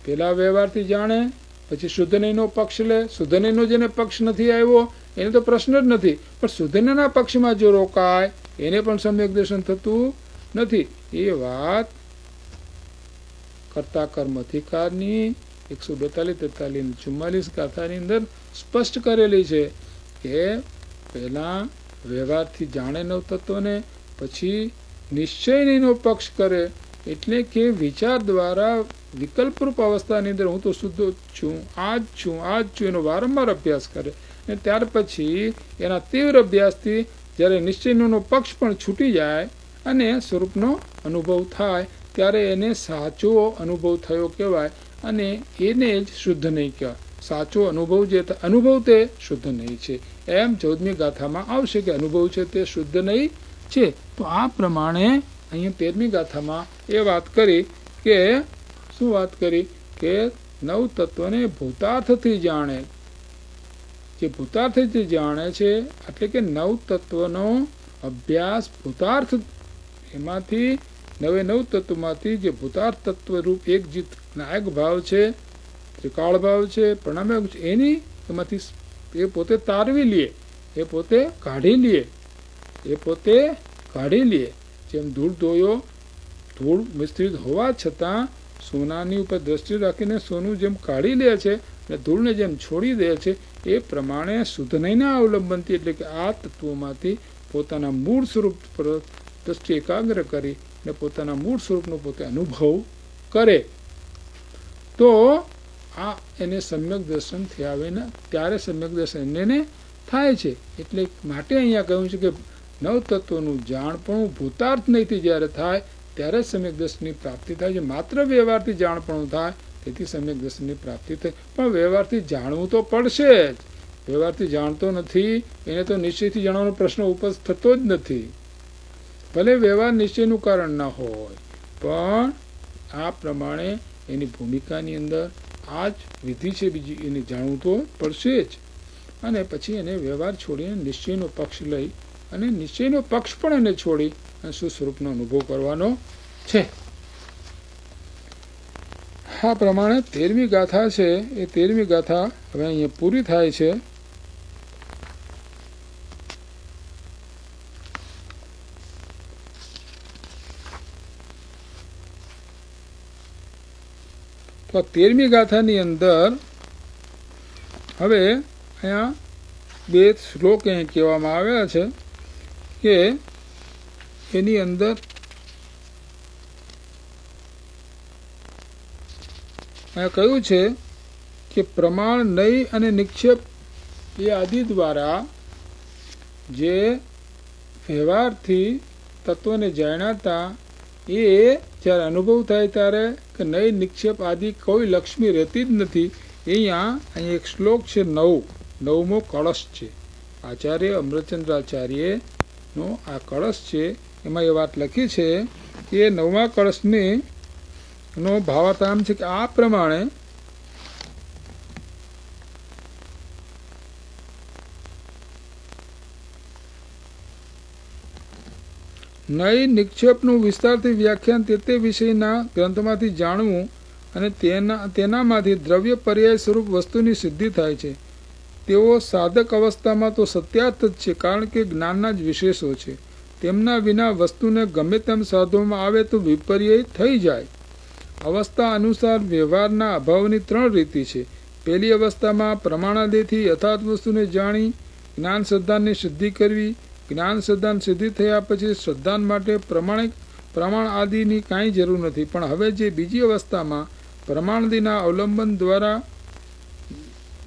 પેલા વ્યવહારથી જાણે પછી શુદ્ધ નહીંનો પક્ષ લે. શુદ્ધ નહીંનો જેને પક્ષ નથી આવ્યો એને તો પ્રશ્ન જ નથી, પણ શુદ્ધ નહીંના પક્ષમાં જો રોકાય એને પણ સમ્યક દર્શન થતું નથી. એ વાત કર્તા કર્મ અધિકારની 142, 43, 44 ગાથાની અંદર સ્પષ્ટ કરેલી છે કે પહેલા વ્યવહારથી જાણે નવ તત્વને, પછી નિશ્ચયનો પક્ષ કરે. એટલે કે વિચાર દ્વારા વિકલ્પરૂપ અવસ્થાની અંદર હું તો શુદ્ધ છું, આ જ છું, આ જ છું એનો વારંવાર અભ્યાસ કરે. અને ત્યાર પછી એના તીવ્ર અભ્યાસથી જ્યારે નિશ્ચયનો પક્ષ પણ છૂટી જાય અને સ્વરૂપનો અનુભવ થાય ત્યારે એને સાચો અનુભવ થયો કહેવાય. અને એને જ શુદ્ધ નહીં કહેવાય. સાચો અનુભવ જે અનુભવ તે શુદ્ધ નહીં છે. એમ 14મી ગાથામાં આવશે કે અનુભવ છે તે શુદ્ધ નહીં છે. તો આ પ્રમાણે અહીંયા 13મી ગાથામાં એ વાત કરી કે શું વાત કરી કે નવ તત્વને ભૂતાર્થથી જાણે. જે ભૂતાર્થથી જાણે છે એટલે કે નવ તત્વનો અભ્યાસ ભૂતાર્થ એમાંથી નવ તત્વમાંથી જે ભૂતાર્થ તત્વ રૂપ એક જે નાયક ભાવ છે, ત્રિકાળ ભાવ છે, પ્રણામ છે, એની એમાંથી એ પોતે તારવી લે, એ પોતે કાઢી લે. જેમ ધૂળ ધોયો, ધૂળ મિશ્રિત હોવા છતાં સોનાની ઉપર દ્રષ્ટિ રાખીને સોનું જેમ કાઢી લે છે અને ધૂળને જેમ છોડી દે છે, એ પ્રમાણે શુદ્ધ નહીંના અવલંબનથી એટલે કે આ તત્વોમાંથી પોતાના મૂળ સ્વરૂપ પર દ્રષ્ટિ એકાગ્ર કરી અને પોતાના મૂળ સ્વરૂપનો પોતે અનુભવ કરે તો આ એને સમ્યક દર્શન થયા વિના ત્યારે સમ્યક દર્શન એને થાય છે. એટલે માટે અહીંયા કહ્યું છે કે નવતત્વનું જાણપણું ભૂતાર્થ નહીંથી જ્યારે થાય ત્યારે સમ્યક દર્શનની પ્રાપ્તિ થાય છે. માત્ર વ્યવહારથી જાણપણું થાય તેથી સમ્યક દર્શનની પ્રાપ્તિ થાય, પણ વ્યવહારથી જાણવું તો પડશે જ. વ્યવહારથી જાણતો નથી એને તો નિશ્ચયથી જાણવાનો પ્રશ્ન ઉપજ થતો જ નથી. ભલે વ્યવહાર નિશ્ચયનું કારણ ન હોય, પણ આ પ્રમાણે એની ભૂમિકાની અંદર આ જ વિધિ છે, બીજી એને જાણવું તો પડશે જ. અને પછી એને વ્યવહાર છોડીને નિશ્ચયનો પક્ષ લઈ અને નિશ્ચયનો પક્ષ પણ એને છોડી અને સુસ્વરૂપનો અનુભવ કરવાનો છે. આ પ્રમાણે 13મી ગાથા છે એ 13મી ગાથા હવે અહીંયા પૂરી થાય છે. તો 13મી ગાથાની અંદર હવે અહીંયા 2 શ્લોક અહીં કહેવામાં આવ્યા છે કે એની અંદર અહીંયા કહ્યું છે કે પ્રમાણ નય અને નિક્ષેપ એ આદિ દ્વારા જે વ્યવહારથી તત્વને જાણ્યાતા એ જ્યારે અનુભવ થાય ત્યારે કે નય નિક્ષેપ આદિ કોઈ લક્ષ્મી રહેતી જ નથી. અહીંયા એક શ્લોક છે 9મો કળશ છે. આચાર્ય અમૃતચંદ્રાચાર્યનો આ કળશ છે. એમાં એ વાત લખી છે કે 9મા કળશની નો ભાવાર્થ આમ છે કે આ પ્રમાણે નય નિક્ષેપનું વિસ્તારથી વ્યાખ્યાન તે વિષયના ગ્રંથમાંથી જાણવું અને તેનામાંથી દ્રવ્ય પર્યાય સ્વરૂપ વસ્તુની સિદ્ધિ થાય છે. તેઓ સાધક અવસ્થામાં તો સત્યાર્થ જ છે, કારણ કે જ્ઞાનના જ વિશેષો છે. તેમના વિના વસ્તુને ગમે તેમ સાધવામાં આવે તો વિપર્યય થઈ જાય. અવસ્થા અનુસાર વ્યવહારના અભાવની 3 રીતિ છે. પહેલી અવસ્થામાં પ્રમાણાદિથી યથાર્થ વસ્તુને જાણી જ્ઞાન શ્રદ્ધાની સિદ્ધિ કરવી. જ્ઞાન શ્રદ્ધાન સિદ્ધિ થયા પછી શ્રદ્ધાન માટે પ્રમાણ આદિની કાંઈ જરૂર નથી. પણ હવે જે બીજી અવસ્થામાં પ્રમાણાદિના અવલંબન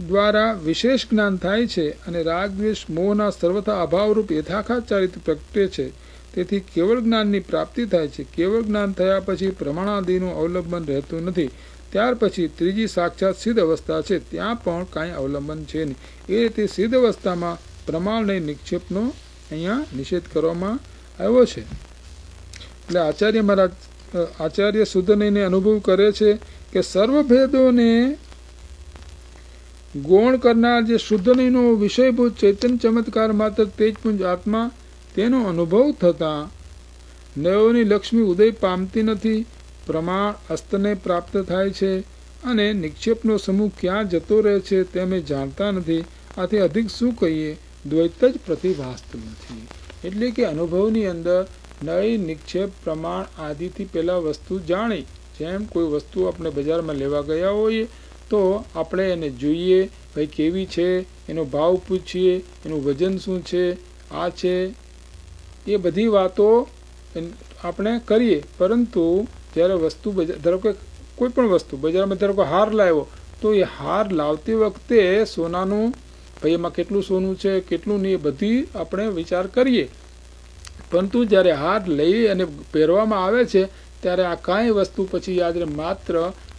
દ્વારા વિશેષ જ્ઞાન થાય છે અને રાગદ્વેષ મોહના સર્વથા અભાવરૂપ યથાર્થ ચારિત્ર પ્રગટે છે. તેથી કેવળ જ્ઞાનની પ્રાપ્તિ થાય છે. કેવળ જ્ઞાન થયા પછી પ્રમાણાદિનું અવલંબન રહેતું નથી. ત્યાર પછી ત્રીજી સાક્ષાત સિદ્ધ અવસ્થા છે, ત્યાં પણ કાંઈ અવલંબન છે નહીં. એ રીતે સિદ્ધ અવસ્થામાં પ્રમાણ નહીં નિક્ષેપનો અહીંયા નિષેધ કરવામાં આવ્યો છે. એટલે આચાર્ય શુદ્ધ નહીંને અનુભવ કરે છે કે સર્વભેદોને ગૌણ કરનાર જે શુદ્ધ નહીંનો વિષયભૂત ચૈતન્ય ચમત્કાર માત્ર તેજપુંજ આત્મા તેનો અનુભવ થતાં નયોની લક્ષ્મી ઉદય પામતી નથી. પ્રમાણ અસ્તને પ્રાપ્ત થાય છે અને નિક્ષેપનો સમૂહ ક્યાં જતો રહે છે તે અમે જાણતા નથી. આથી અધિક શું કહીએ, દ્વૈત જ પ્રતિભાસતું નથી. એટલે કે અનુભવની અંદર નય નિક્ષેપ પ્રમાણ આદિથી પહેલાં વસ્તુ જાણી. જેમ કોઈ વસ્તુ આપણે બજારમાં લેવા ગયા હોઈએ તો આપણે એને જોઈએ, ભાઈ કેવી છે, એનો ભાવ પૂછીએ, એનું વજન શું છે, આ છે, એ બધી વાતો આપણે કરીએ. પરંતુ જ્યારે વસ્તુ ધારો કે કોઈ પણ વસ્તુ બજારમાં ધારો કે હાર લાવ્યો તો એ હાર લાવતી વખતે સોનાનું ભાઈ એમાં કેટલું સોનું છે કેટલું નહીં એ બધી આપણે વિચાર કરીએ. પરંતુ જ્યારે હાર લઈ અને પહેરવામાં આવે છે ત્યારે આ કાંઈ વસ્તુ પછી યાદ રહે, માત્ર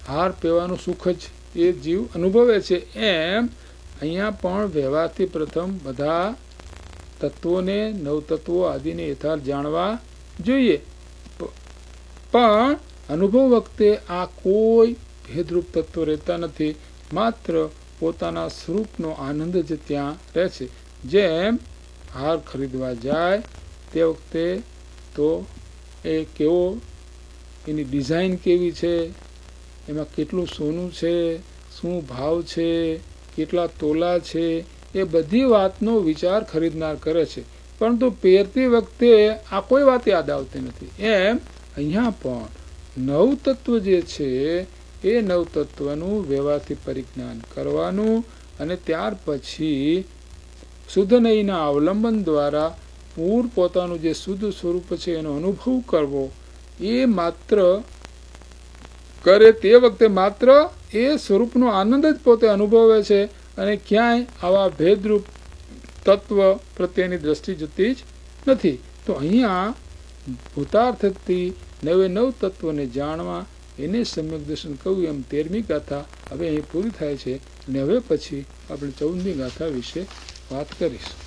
હાર પહેરવાનું સુખ જ એ જીવ અનુભવે છે. એમ અહીંયા પણ વ્યવહારથી પ્રથમ બધા તત્વોને નવતત્વો આદિને યથાર્થ જાણવા જોઈએ. પણ અનુભવ વખતે આ કોઈ ભેદરૂપ તત્વો રહેતા નથી. માત્ર પોતાના સ્વરૂપનો આનંદ જ ત્યાં રહે છે. જેમ હાર ખરીદવા જાય તે વખતે તો એ કેવો, એની ડિઝાઇન કેવી છે, એમાં કેટલું સોનું છે, શું ભાવ છે, કેટલા તોલા છે, એ બધી વાતનો વિચાર ખરીદનાર કરે છે. પરંતુ પહેરતી વખતે આ કોઈ વાત યાદ આવતી નથી. એમ અહીંયા પણ નવ તત્વ જે છે એ નવ તત્વનું વ્યવહારથી પરિજ્ઞાન કરવાનું અને ત્યાર પછી શુદ્ધ નહીંના અવલંબન દ્વારા પૂર પોતાનું જે શુદ્ધ સ્વરૂપ છે એનો અનુભવ કરવો, એ માત્ર કરે તે વખતે માત્ર એ સ્વરૂપનો આનંદ જ પોતે અનુભવે છે અને ક્યાંય આવા ભેદરૂપ તત્વ પ્રત્યેની દ્રષ્ટિ જતી જ નથી. તો અહીંયા ભૂતાર્થથી નવે નવ તત્વને જાણવા એને સમ્યક દર્શન કહ્યું. એમ 13મી ગાથા હવે અહીં પૂરી થાય છે અને હવે પછી આપણે 14મી ગાથા વિશે વાત કરીશું.